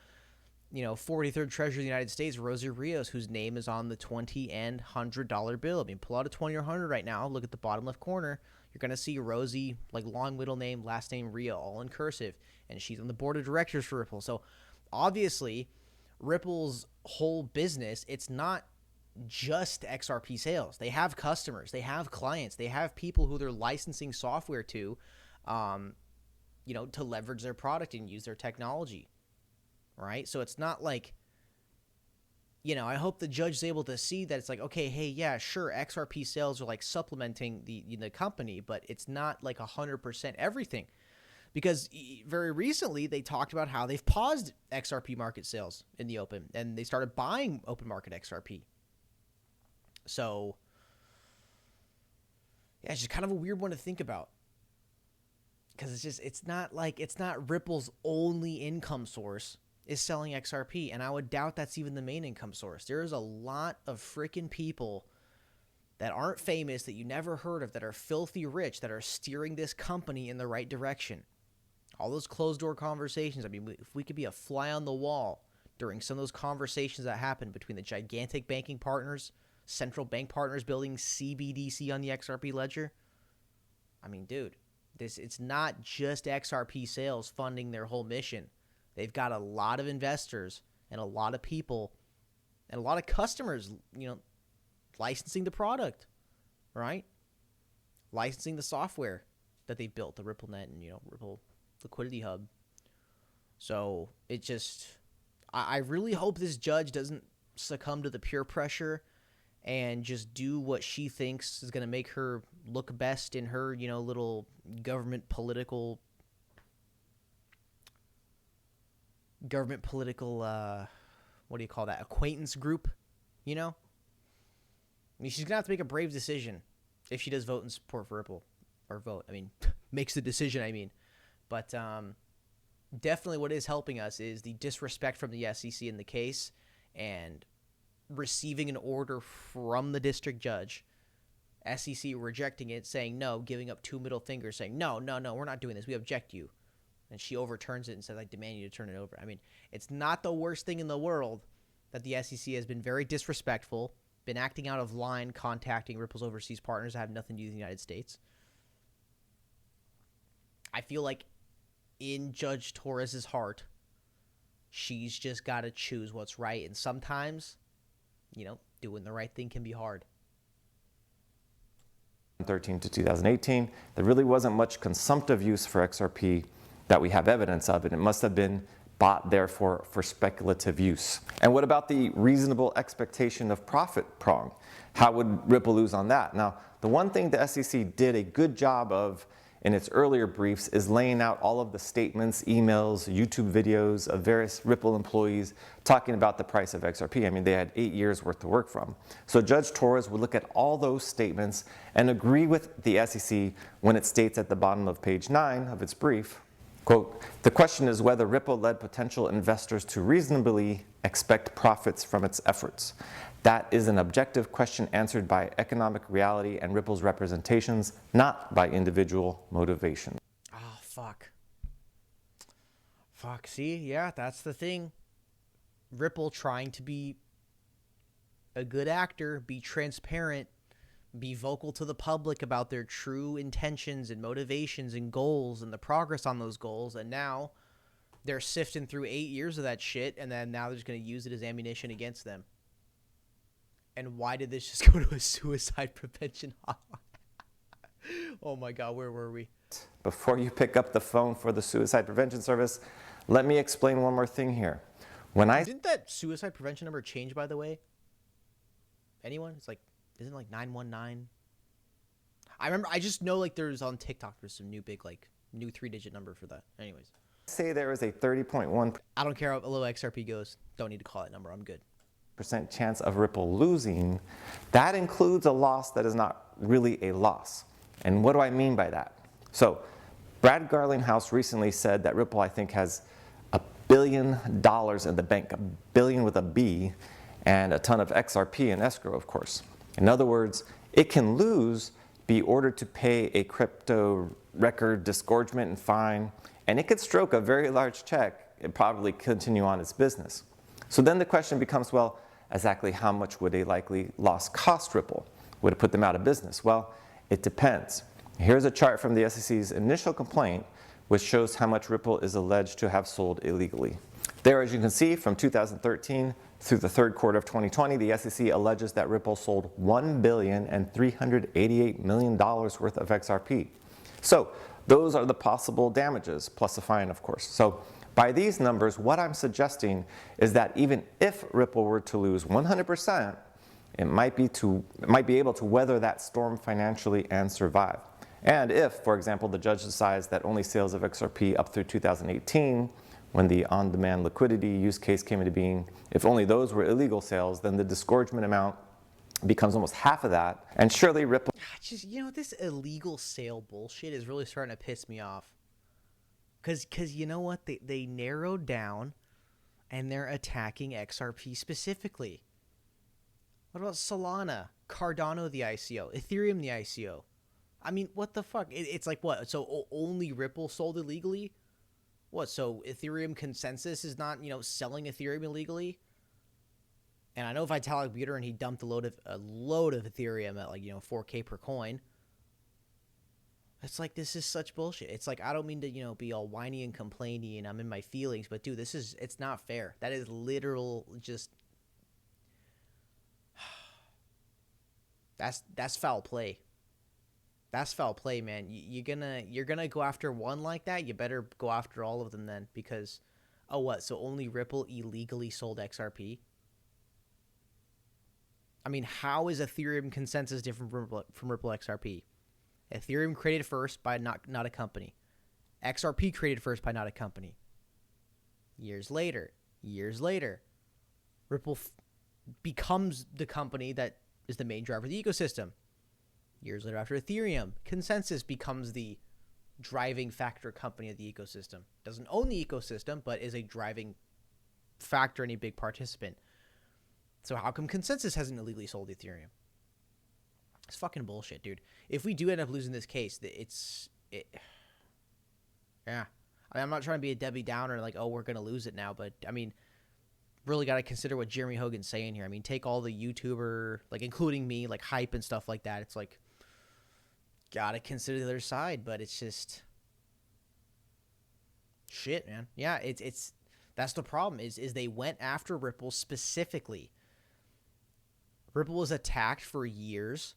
you know, 43rd Treasurer of the United States, Rosie Rios, whose name is on the $20 and $100 bill. I mean, pull out a 20 or 100 right now. Look at the bottom left corner. You're going to see Rosie, like long middle name, last name Rio, all in cursive. And she's on the board of directors for Ripple. So obviously, Ripple's whole business, it's not just XRP sales. They have customers, they have clients, they have people who they're licensing software to, you know, to leverage their product and use their technology, right? So it's not like, you know, I hope the judge is able to see that it's like, okay, hey, yeah, sure, XRP sales are like supplementing the company, but it's not like 100% everything. Because very recently they talked about how they've paused XRP market sales in the open, and they started buying open market XRP. So, yeah, it's just kind of a weird one to think about. Because it's not Ripple's only income source is selling XRP. And I would doubt that's even the main income source. There's a lot of freaking people that aren't famous, that you never heard of, that are filthy rich, that are steering this company in the right direction. All those closed door conversations. I mean, if we could be a fly on the wall during some of those conversations that happen between the gigantic banking partners, central bank partners building CBDC on the XRP ledger. I mean, dude, it's not just XRP sales funding their whole mission. They've got a lot of investors and a lot of people and a lot of customers, you know, licensing the product, right? Licensing the software that they built, the RippleNet and, you know, Ripple Liquidity Hub. So I really hope this judge doesn't succumb to the peer pressure and just do what she thinks is going to make her look best in her, little government political, what do you call that? Acquaintance group, I mean, she's going to have to make a brave decision if she does vote in support for Ripple, makes the decision, But definitely what is helping us is the disrespect from the SEC in the case and receiving an order from the district judge, SEC rejecting it, saying no, giving up 2 middle fingers, saying no, we're not doing this. We object you. And she overturns it and says, I demand you to turn it over. I mean, it's not the worst thing in the world that the SEC has been very disrespectful, been acting out of line, contacting Ripple's overseas partners that have nothing to do with the United States. I feel like in Judge Torres's heart, she's just got to choose what's right. And sometimes, doing the right thing can be hard. 2013 to 2018, there really wasn't much consumptive use for XRP that we have evidence of, and it must have been bought therefore for speculative use. And what about the reasonable expectation of profit prong? How would Ripple lose on that? Now, the one thing the SEC did a good job of in its earlier briefs is laying out all of the statements, emails, YouTube videos of various Ripple employees talking about the price of XRP. I mean, they had 8 years worth to work from. So Judge Torres would look at all those statements and agree with the SEC when it states at the bottom of page 9 of its brief, quote, the question is whether Ripple led potential investors to reasonably expect profits from its efforts. That is an objective question answered by economic reality and Ripple's representations, not by individual motivation. Oh, fuck. Fuck, see? Yeah, that's the thing. Ripple trying to be a good actor, be transparent, be vocal to the public about their true intentions and motivations and goals and the progress on those goals, and now they're sifting through 8 years of that shit, and then now they're just going to use it as ammunition against them. And why did this just go to a suicide prevention hotline? Oh my God, where were we? Before you pick up the phone for the suicide prevention service, let me explain one more thing here. Didn't that suicide prevention number change, by the way? Anyone? Isn't it like 919? I just know there's on TikTok, there's some new big, new 3-digit number for that. Anyways. Say there is a 30.1%. I don't care how low XRP goes. Don't need to call that number. I'm good. Chance of Ripple losing, that includes a loss that is not really a loss. And what do I mean by that? So Brad Garlinghouse recently said that Ripple, I think, has $1 billion in the bank, $1 billion with a B, and a ton of XRP in escrow, of course. In other words, it can lose, be ordered to pay a crypto record disgorgement and fine, and it could stroke a very large check and probably continue on its business. So then the question becomes, well, exactly how much would a likely loss cost Ripple? Would it put them out of business? Well, it depends. Here's a chart from the SEC's initial complaint, which shows how much Ripple is alleged to have sold illegally. There, as you can see, from 2013 through the third quarter of 2020, the SEC alleges that Ripple sold $1,388 million worth of XRP. So those are the possible damages, plus a fine, of course. So by these numbers, what I'm suggesting is that even if Ripple were to lose 100%, it might be able to weather that storm financially and survive. And if, for example, the judge decides that only sales of XRP up through 2018, when the on-demand liquidity use case came into being, if only those were illegal sales, then the disgorgement amount becomes almost half of that. And surely Ripple... Just, this illegal sale bullshit is really starting to piss me off. Because you know what? They narrowed down and they're attacking XRP specifically. What about Solana, Cardano the ICO, Ethereum the ICO? I mean, what the fuck? It's like what? So only Ripple sold illegally? What? So Ethereum Consensus is not, selling Ethereum illegally? And I know Vitalik Buterin, he dumped a load of Ethereum at 4K per coin. It's like, this is such bullshit. It's like, I don't mean to, be all whiny and complainy and I'm in my feelings, but dude, it's not fair. That is literal just, that's foul play. That's foul play, man. You're gonna go after one like that, you better go after all of them then, because, oh what, so only Ripple illegally sold XRP? I mean, how is Ethereum consensus different from Ripple XRP? Ethereum created first by not a company. XRP created first by not a company. Years later, Ripple becomes the company that is the main driver of the ecosystem. Years later, after Ethereum, Consensus becomes the driving factor company of the ecosystem. Doesn't own the ecosystem, but is a driving factor and a big participant. So how come Consensus hasn't illegally sold Ethereum? It's fucking bullshit, dude. If we do end up losing this case, yeah. I mean, I'm not trying to be a Debbie Downer, like, oh, we're going to lose it now. But, I mean, really got to consider what Jeremy Hogan's saying here. I mean, take all the YouTuber, like, including me, like, hype and stuff like that. It's like, got to consider the other side. But it's just shit, man. Yeah, it's that's the problem is they went after Ripple specifically. Ripple was attacked for years.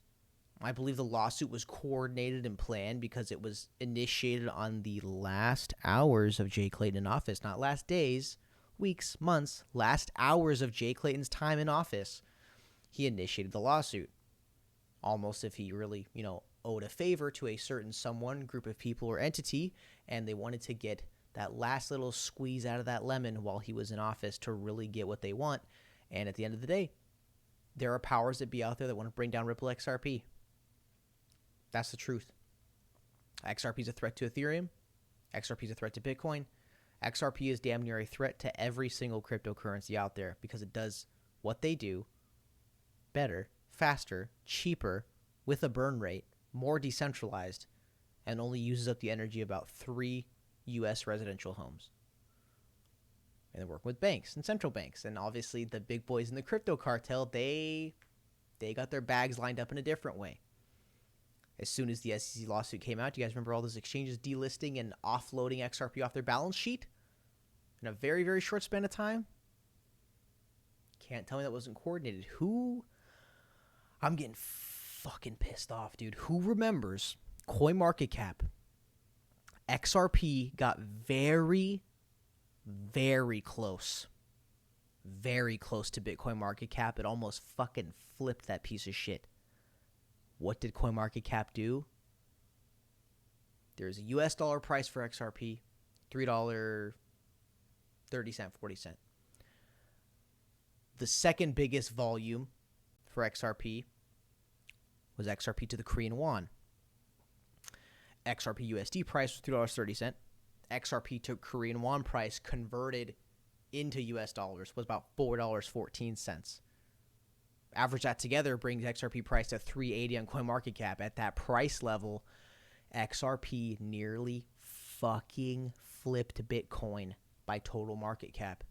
I believe the lawsuit was coordinated and planned because it was initiated on the last hours of Jay Clayton in office. Not last days, weeks, months, last hours of Jay Clayton's time in office. He initiated the lawsuit. Almost if he really, owed a favor to a certain someone, group of people, or entity, and they wanted to get that last little squeeze out of that lemon while he was in office to really get what they want. And at the end of the day, there are powers that be out there that want to bring down Ripple XRP. That's the truth. XRP is a threat to Ethereum. XRP is a threat to Bitcoin. XRP is damn near a threat to every single cryptocurrency out there because it does what they do better, faster, cheaper, with a burn rate, more decentralized, and only uses up the energy of about 3 U.S. residential homes. And they work with banks and central banks. And obviously the big boys in the crypto cartel, they got their bags lined up in a different way. As soon as the SEC lawsuit came out, do you guys remember all those exchanges delisting and offloading XRP off their balance sheet in a very, very short span of time? Can't tell me that wasn't coordinated. I'm getting fucking pissed off, dude. Who remembers CoinMarketCap? XRP got very, very close. Very close to Bitcoin market cap. It almost fucking flipped that piece of shit. What did CoinMarketCap do? There's a US dollar price for XRP, $3.30, 40 cents. The second biggest volume for XRP was XRP to the Korean won. XRP USD price was $3.30. XRP to Korean won price converted into US dollars was about $4.14. Average that together brings XRP price to $3.80 on CoinMarketCap. At that price level, XRP nearly fucking flipped Bitcoin by total market cap.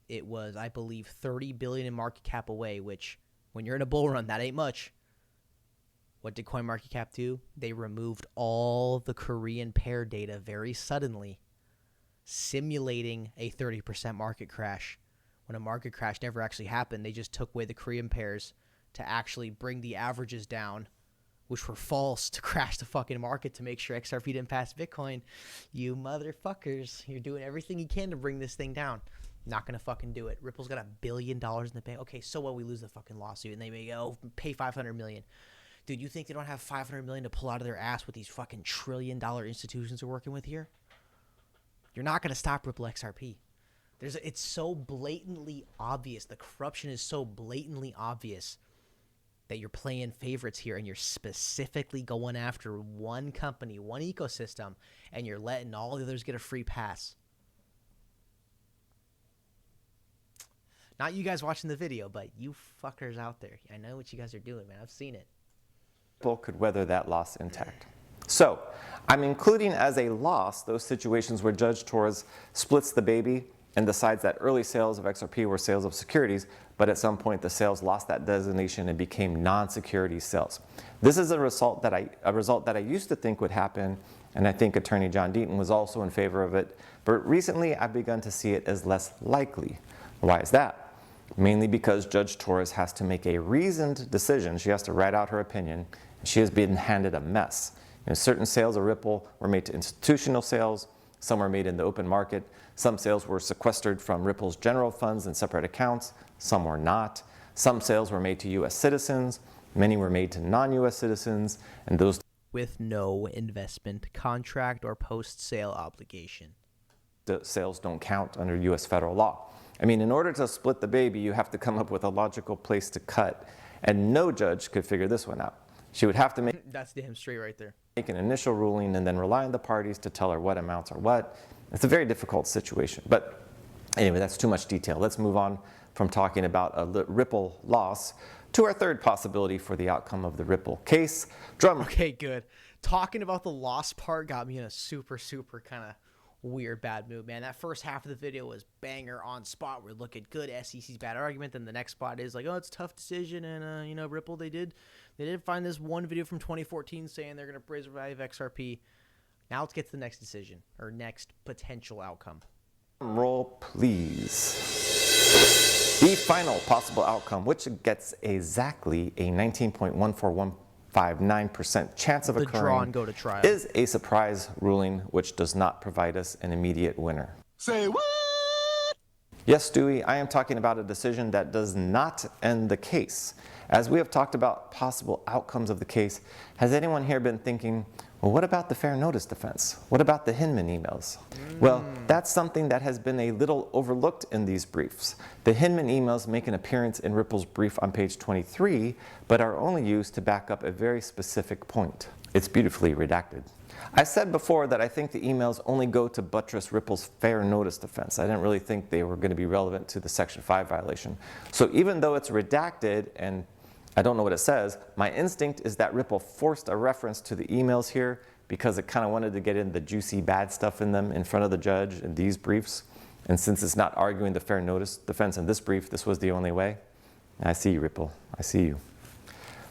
It was, I believe, $30 billion in market cap away, which when you're in a bull run, that ain't much. What did CoinMarketCap do? They removed all the Korean pair data very suddenly, simulating a 30% market crash. When a market crash never actually happened, they just took away the Korean pairs to actually bring the averages down, which were false, to crash the fucking market to make sure XRP didn't pass Bitcoin. You motherfuckers, you're doing everything you can to bring this thing down. Not going to fucking do it. Ripple's got $1 billion in the bank. Okay, so what? We lose the fucking lawsuit and they may go, pay $500 million. Dude, you think they don't have $500 million to pull out of their ass with these fucking $1 trillion institutions they're working with here? You're not going to stop Ripple XRP. It's so blatantly obvious. The corruption is so blatantly obvious that you're playing favorites here and you're specifically going after one company, one ecosystem, and you're letting all the others get a free pass. Not you guys watching the video, but you fuckers out there. I know what you guys are doing, man. I've seen it. People could weather that loss intact. So I'm including as a loss those situations where Judge Torres splits the baby and decides that early sales of XRP were sales of securities, but at some point the sales lost that designation and became non-security sales. This is a result that I used to think would happen, and I think Attorney John Deaton was also in favor of it, but recently I've begun to see it as less likely. Why is that? Mainly because Judge Torres has to make a reasoned decision. She has to write out her opinion, and she has been handed a mess. Certain sales of Ripple were made to institutional sales, some were made in the open market, some sales were sequestered from Ripple's general funds and separate accounts, some were not. Some sales were made to U.S. citizens, many were made to non-U.S. citizens, and those with no investment contract or post-sale obligation. sales don't count under U.S. federal law. I mean, in order to split the baby, you have to come up with a logical place to cut, and no judge could figure this one out. She would have to make That's damn straight right there. Make an initial ruling and then rely on the parties to tell her what amounts are what. It's a very difficult situation. But anyway, that's too much detail. Let's move on from talking about a Ripple loss to our third possibility for the outcome of the Ripple case. Okay, good. Talking about the loss part got me in a super kind of weird bad mood, man. That first half of the video was banger on spot. We're looking good. SEC's bad argument. Then the next spot is like, oh, it's a tough decision. And, you know, Ripple, they did find this one video from 2014 saying they're going to raise the value of XRP. Now let's get to the next decision or next potential outcome. Roll, please. The final possible outcome, which gets exactly a 19.14159% chance of The draw occurring, and go to trial. is a surprise ruling which does not provide us an immediate winner. Say what? Yes, Stewie, I am talking about a decision that does not end the case. As we have talked about possible outcomes of the case, has anyone here been thinking, well, what about the fair notice defense? What about the Hinman emails? Well, that's something that has been a little overlooked in these briefs. The Hinman emails make an appearance in Ripple's brief on page 23, but are only used to back up a very specific point. It's beautifully redacted. I said before that I think the emails only go to buttress Ripple's fair notice defense. I didn't really think they were going to be relevant to the Section 5 violation. So even though it's redacted and I don't know what it says, my instinct is that Ripple forced a reference to the emails here because it kind of wanted to get in the juicy bad stuff in them in front of the judge in these briefs. And since it's not arguing the fair notice defense in this brief, this was the only way. I see you, Ripple. I see you.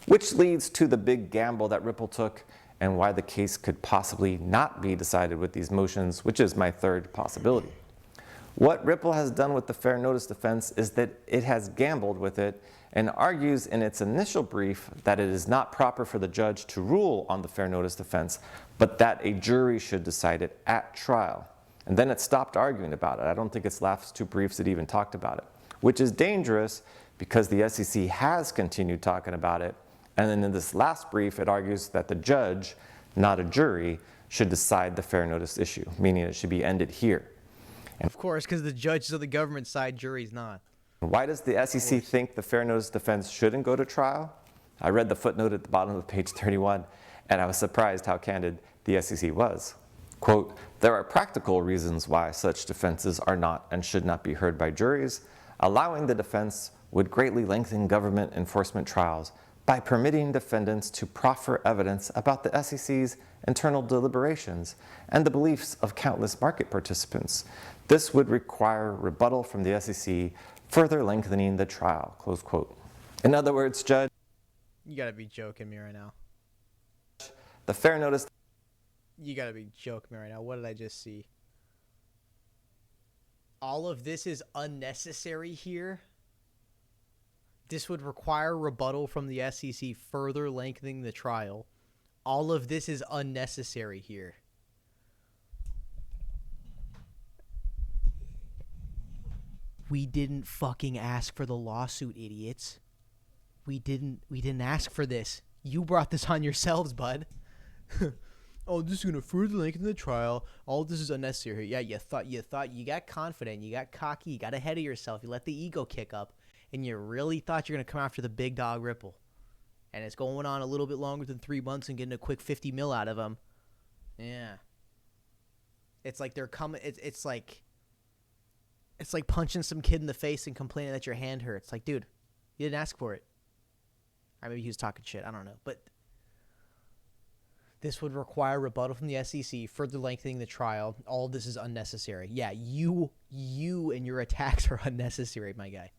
Which leads to the big gamble that Ripple took and why the case could possibly not be decided with these motions, which is my third possibility. What Ripple has done with the fair notice defense is that it has gambled with it and argues in its initial brief that it is not proper for the judge to rule on the fair notice defense, but that a jury should decide it at trial. And then it stopped arguing about it. I don't think its last two briefs it even talked about it, which is dangerous because the SEC has continued talking about it. And then in this last brief, it argues that the judge, not a jury, should decide the fair notice issue, meaning it should be ended here. And Of course, because the judge is on the government side, jury's not. why does the SEC think the fair notice defense shouldn't go to trial? I read the footnote at the bottom of page 31, and I was surprised how candid the SEC was. Quote, there are practical reasons why such defenses are not and should not be heard by juries. Allowing the defense would greatly lengthen government enforcement trials by permitting defendants to proffer evidence about the SEC's internal deliberations and the beliefs of countless market participants. This would require rebuttal from the SEC, further lengthening the trial, close quote. In other words, Judge, You gotta be joking me right now. the fair notice You gotta be joking me right now. What did I just see? All of this is unnecessary here. This would require rebuttal from the SEC, further lengthening the trial. All of this is unnecessary here. We didn't fucking ask for the lawsuit, idiots. We didn't ask for this. You brought this on yourselves, bud. Oh, this is gonna further lengthen the trial. All this is unnecessary. Yeah, you thought you got confident, you got cocky, you got ahead of yourself, you let the ego kick up, and you really thought you're gonna come after the big dog Ripple. And it's going on a little bit longer than 3 months and getting a quick 50 mil out of them. Yeah. It's like they're coming. It's like punching some kid in the face and complaining that your hand hurts. Like, dude, you didn't ask for it. Or maybe he was talking shit. I don't know. But this would require rebuttal from the SEC, further lengthening the trial. All of this is unnecessary. Yeah, you and your attacks are unnecessary, my guy.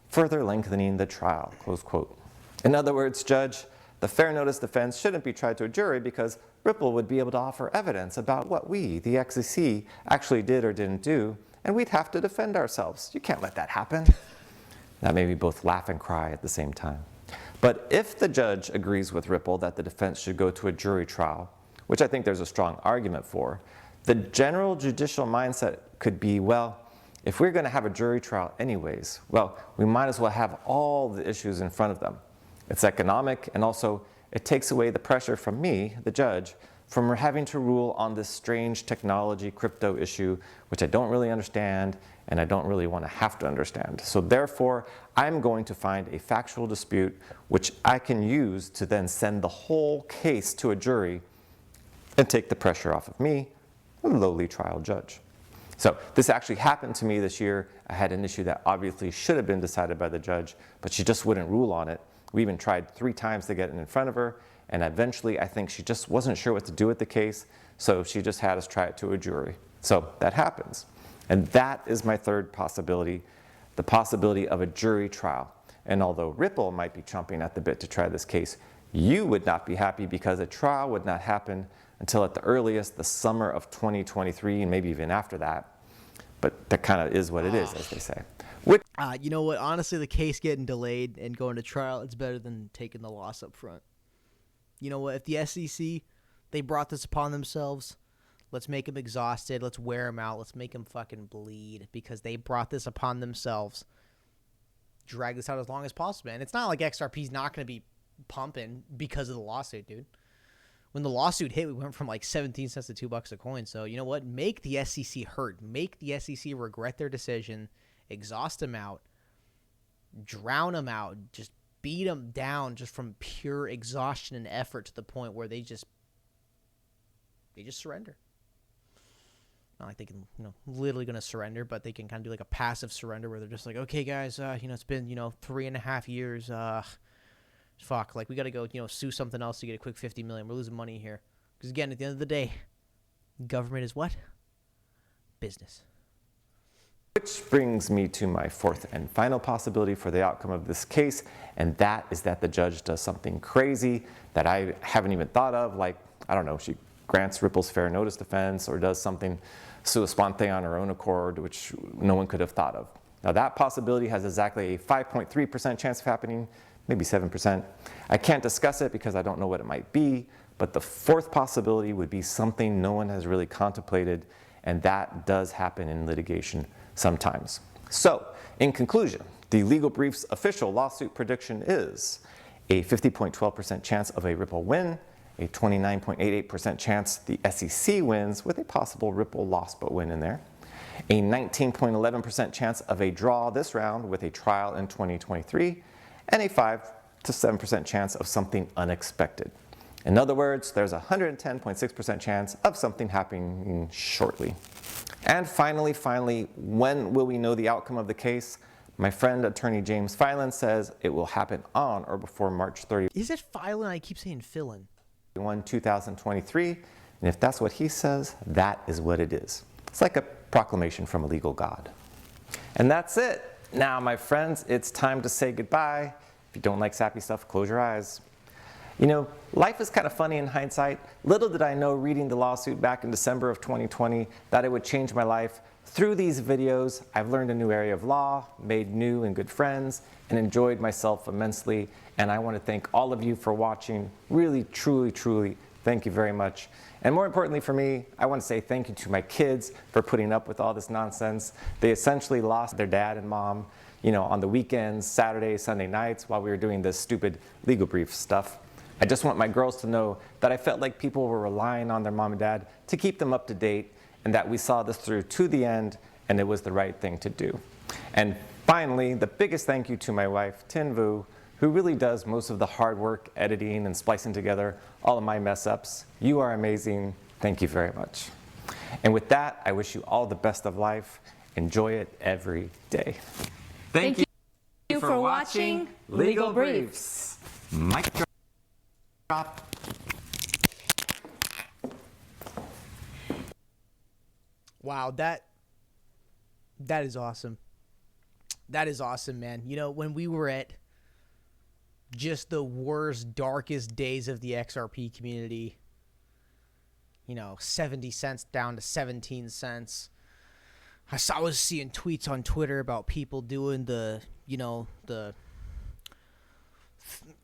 further lengthening the trial, close quote. In other words, Judge, the fair notice defense shouldn't be tried to a jury because Ripple would be able to offer evidence about what we, the XEC, actually did or didn't do, and we'd have to defend ourselves. You can't let that happen. That made me both laugh and cry at the same time. But if the judge agrees with Ripple that the defense should go to a jury trial, which I think there's a strong argument for, the general judicial mindset could be, well, if we're going to have a jury trial anyways, well, we might as well have all the issues in front of them. It's economic, and also it takes away the pressure from me, the judge, from having to rule on this strange technology crypto issue, which I don't really understand and I don't really want to have to understand. So therefore, I'm going to find a factual dispute which I can use to then send the whole case to a jury and take the pressure off of me, a lowly trial judge. So this actually happened to me this year. I had an issue that obviously should have been decided by the judge, but she just wouldn't rule on it. We even tried 3 times to get it in front of her, and eventually I think she just wasn't sure what to do with the case, so she just had us try it to a jury. So that happens. And that is my third possibility, the possibility of a jury trial. And although Ripple might be chomping at the bit to try this case, you would not be happy because a trial would not happen until at the earliest the summer of 2023, and maybe even after that. But that kind of is what it is, as they say. You know what? Honestly, the case getting delayed and going to trial, it's better than taking the loss up front. You know what? If the SEC, they brought this upon themselves, let's make them exhausted. Let's wear them out. Let's make them fucking bleed because they brought this upon themselves. Drag this out as long as possible. And it's not like XRP's not going to be pumping because of the lawsuit, dude. When the lawsuit hit, we went from like 17 cents to $2 a coin. So, you know what? Make the SEC hurt. Make the SEC regret their decision. Exhaust them out. Drown them out. Just beat them down just from pure exhaustion and effort to the point where they just surrender. Not like they can, literally going to surrender, but they can kind of do like a passive surrender where they're just like, okay, guys, it's been, 3.5 years. Fuck, like we got to go, sue something else to get a quick 50 million. We're losing money here. Because again, at the end of the day, government is what? Business. Which brings me to my fourth and final possibility for the outcome of this case, and that is that the judge does something crazy that I haven't even thought of, like, I don't know, she grants Ripple's fair notice defense or does something sua sponte on her own accord, which no one could have thought of. Now that possibility has exactly a 5.3% chance of happening, maybe 7%. I can't discuss it because I don't know what it might be, but the fourth possibility would be something no one has really contemplated, and that does happen in litigation sometimes. So, in conclusion, the Legal Brief's official lawsuit prediction is a 50.12% chance of a Ripple win, a 29.88% chance the SEC wins with a possible Ripple loss but win in there, a 19.11% chance of a draw this round with a trial in 2023, and a 5 to 7% chance of something unexpected. In other words, there's a 110.6% chance of something happening shortly. And finally, when will we know the outcome of the case? My friend, attorney James Filan, says it will happen on or before March 30. Is it Filan? I keep saying Filan. 2023, and if that's what he says, that is what it is. It's like a proclamation from a legal god. And that's it. Now, my friends, it's time to say goodbye. If you don't like sappy stuff, close your eyes. Life is kind of funny in hindsight. Little did I know reading the lawsuit back in December of 2020 that it would change my life. Through these videos, I've learned a new area of law, made new and good friends, and enjoyed myself immensely. And I want to thank all of you for watching. Really, truly, thank you very much. And more importantly for me, I want to say thank you to my kids for putting up with all this nonsense. They essentially lost their dad and mom, on the weekends, Saturdays, Sunday nights, while we were doing this stupid legal brief stuff. I just want my girls to know that I felt like people were relying on their mom and dad to keep them up to date, and that we saw this through to the end, and it was the right thing to do. And finally, the biggest thank you to my wife, Tin Vu, who really does most of the hard work editing and splicing together all of my mess ups. You are amazing. Thank you very much. And with that, I wish you all the best of life. Enjoy it every day. Thank you for watching Legal Briefs. Mic drop. Wow, that is awesome. That is awesome, man. When we were at just the worst, darkest days of the XRP community, 70 cents down to 17 cents. I was seeing tweets on Twitter about people doing the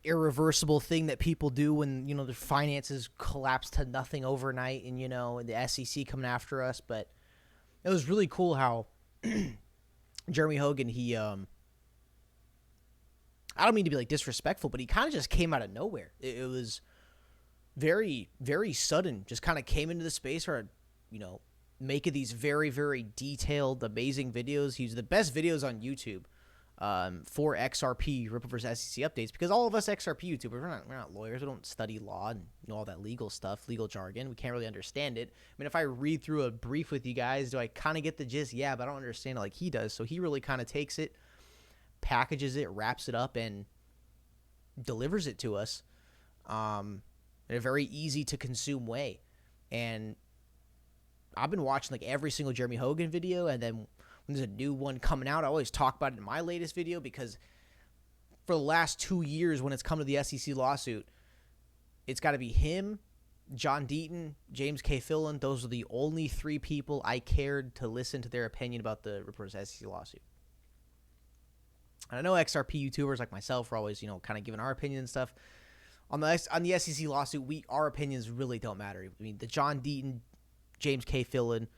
irreversible thing that people do when, their finances collapse to nothing overnight and, the SEC coming after us. But it was really cool how Jeremy Hogan, he I don't mean to be like disrespectful, but he kind of just came out of nowhere. It was very, very sudden. Just kind of came into the space where, making these very, very detailed, amazing videos. He's the best videos on YouTube for XRP, Ripple versus SEC updates, because all of us XRP YouTubers, we're not lawyers. We don't study law and know all that legal stuff, legal jargon. We can't really understand it. I mean, if I read through a brief with you guys, do I kind of get the gist? Yeah, but I don't understand it like he does. So he really kind of takes it, packages it, wraps it up, and delivers it to us in a very easy to consume way. And I've been watching like every single Jeremy Hogan video, and then when there's a new one coming out, I always talk about it in my latest video, because for the last 2 years when it's come to the SEC lawsuit, it's got to be him, John Deaton, James K. Fillon. Those are the only 3 people I cared to listen to their opinion about the Ripple versus SEC lawsuit. And I know XRP YouTubers like myself are always, kind of giving our opinion and stuff. On the SEC lawsuit, our opinions really don't matter. I mean, the John Deaton, James K. Fillon,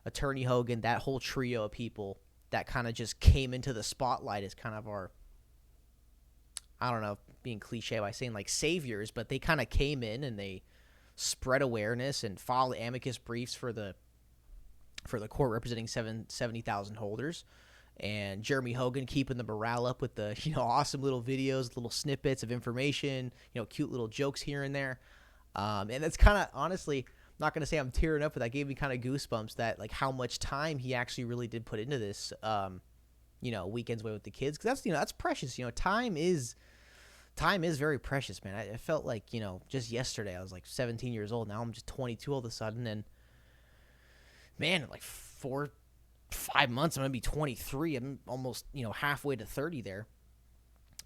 Attorney Hogan, that whole trio of people that kind of just came into the spotlight as kind of our, I don't know, being cliche by saying like saviors, but they kind of came in and they spread awareness and filed amicus briefs for the court representing 70,000 holders. And Jeremy Hogan keeping the morale up with the awesome little videos, little snippets of information, cute little jokes here and there. And that's kind of, honestly, I'm not going to say I'm tearing up, but that gave me kind of goosebumps, that like how much time he actually really did put into this, weekends away with the kids. Because that's precious. Time is very precious, man. I felt like, just yesterday I was like 17 years old. Now I'm just 22 all of a sudden. And man, like 5 months, I'm going to be 23. I'm almost, halfway to 30 there.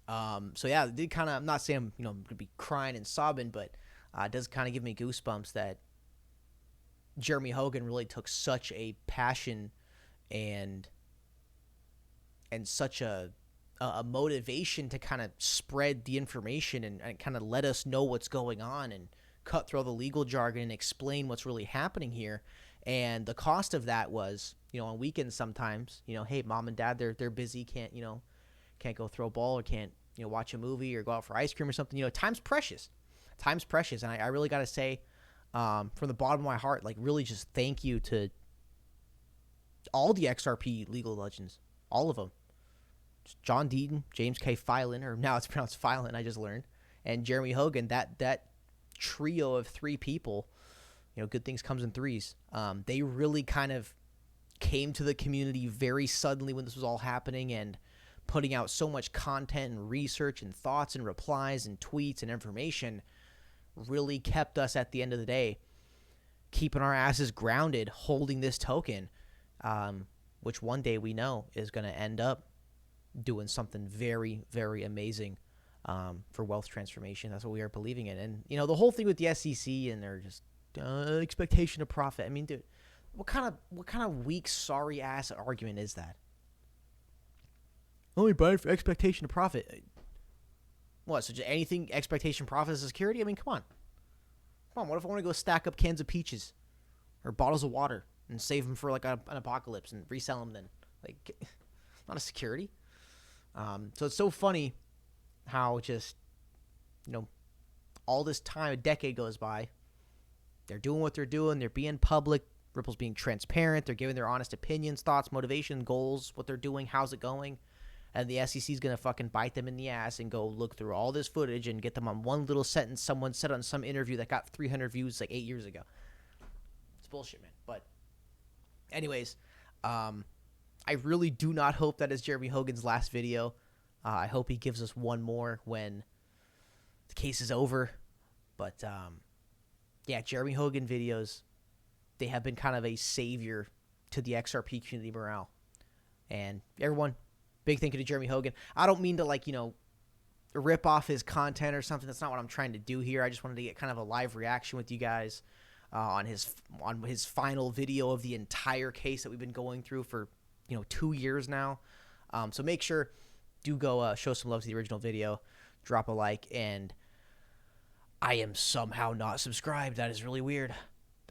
So yeah, it did kind of, I'm not saying I'm, going to be crying and sobbing, but it does kind of give me goosebumps that Jeremy Hogan really took such a passion and such a motivation to kind of spread the information and kind of let us know what's going on and cut through all the legal jargon and explain what's really happening here. And the cost of that was, on weekends sometimes, hey, mom and dad, they're busy, can't go throw a ball, or can't, watch a movie or go out for ice cream or something. Time's precious. Time's precious. And I really got to say, from the bottom of my heart, like really just thank you to all the XRP legal legends, all of them. John Deaton, James K. Fillon, or now it's pronounced Fillon, I just learned, and Jeremy Hogan, that trio of 3 people, good things comes in threes. They really kind of came to the community very suddenly when this was all happening, and putting out so much content and research and thoughts and replies and tweets and information really kept us, at the end of the day, keeping our asses grounded, holding this token, which one day we know is going to end up doing something very, very amazing for wealth transformation. That's what we are believing in. And, the whole thing with the SEC and their just expectation of profit. I mean, dude, what kind of weak, sorry ass argument is that? Only buy it for expectation of profit. What? So just anything expectation profit as a security? I mean, come on. What if I want to go stack up cans of peaches or bottles of water and save them for like an apocalypse and resell them then? Like, not a security. So it's so funny how just, all this time, a decade goes by. They're doing what they're doing. They're being public. Ripple's being transparent. They're giving their honest opinions, thoughts, motivation, goals, what they're doing, how's it going. And the SEC is going to fucking bite them in the ass and go look through all this footage and get them on one little sentence someone said on some interview that got 300 views like 8 years ago. It's bullshit, man. But anyways, I really do not hope that is Jeremy Hogan's last video. I hope he gives us one more when the case is over. But yeah, Jeremy Hogan videos, they have been kind of a savior to the XRP community morale. And everyone, big thank you to Jeremy Hogan. I don't mean to rip off his content or something. That's not what I'm trying to do here. I just wanted to get kind of a live reaction with you guys on his final video of the entire case that we've been going through for 2 years now. So make sure, do go show some love to the original video, drop a like, and I am somehow not subscribed. That is really weird.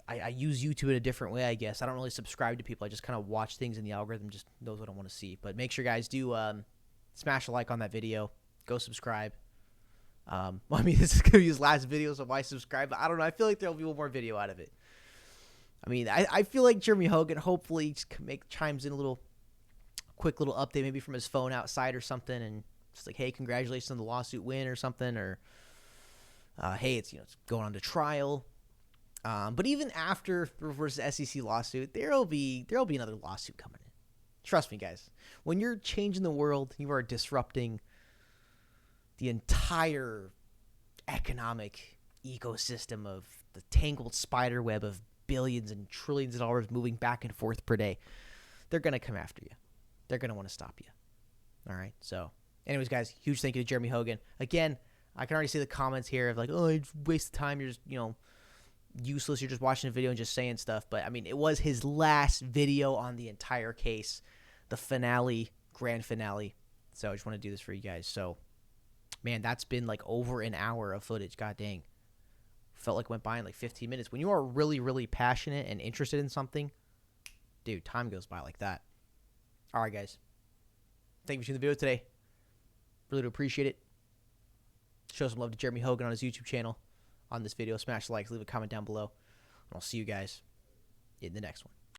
I use YouTube in a different way, I guess. I don't really subscribe to people. I just kind of watch things, and the algorithm just knows what I want to see. But make sure, guys, do smash a like on that video. Go subscribe. I mean, this is going to be his last video, so why subscribe? But I don't know. I feel like there'll be one more video out of it. I mean, I feel like Jeremy Hogan hopefully chimes in a quick little update, maybe from his phone outside or something, and just like, hey, congratulations on the lawsuit win or something, or hey, it's going on to trial. But even after the versus SEC lawsuit, there'll be another lawsuit coming in. Trust me, guys. When you're changing the world, you are disrupting the entire economic ecosystem of the tangled spider web of billions and trillions of dollars moving back and forth per day. They're going to come after you. They're going to want to stop you. All right. So anyways, guys, huge thank you to Jeremy Hogan. Again, I can already see the comments here of like, oh, it's waste of time. You're just, useless. You're just watching a video and just saying stuff. But I mean, it was his last video on the entire case, the finale, grand finale. So I just want to do this for you guys. So, man, that's been like over an hour of footage. God dang. Felt like it went by in like 15 minutes. When you are really, really passionate and interested in something, dude, time goes by like that. All right, guys. Thank you for seeing the video today. Really do appreciate it. Show some love to Jeremy Hogan on his YouTube channel on this video. Smash the likes, leave a comment down below. And I'll see you guys in the next one.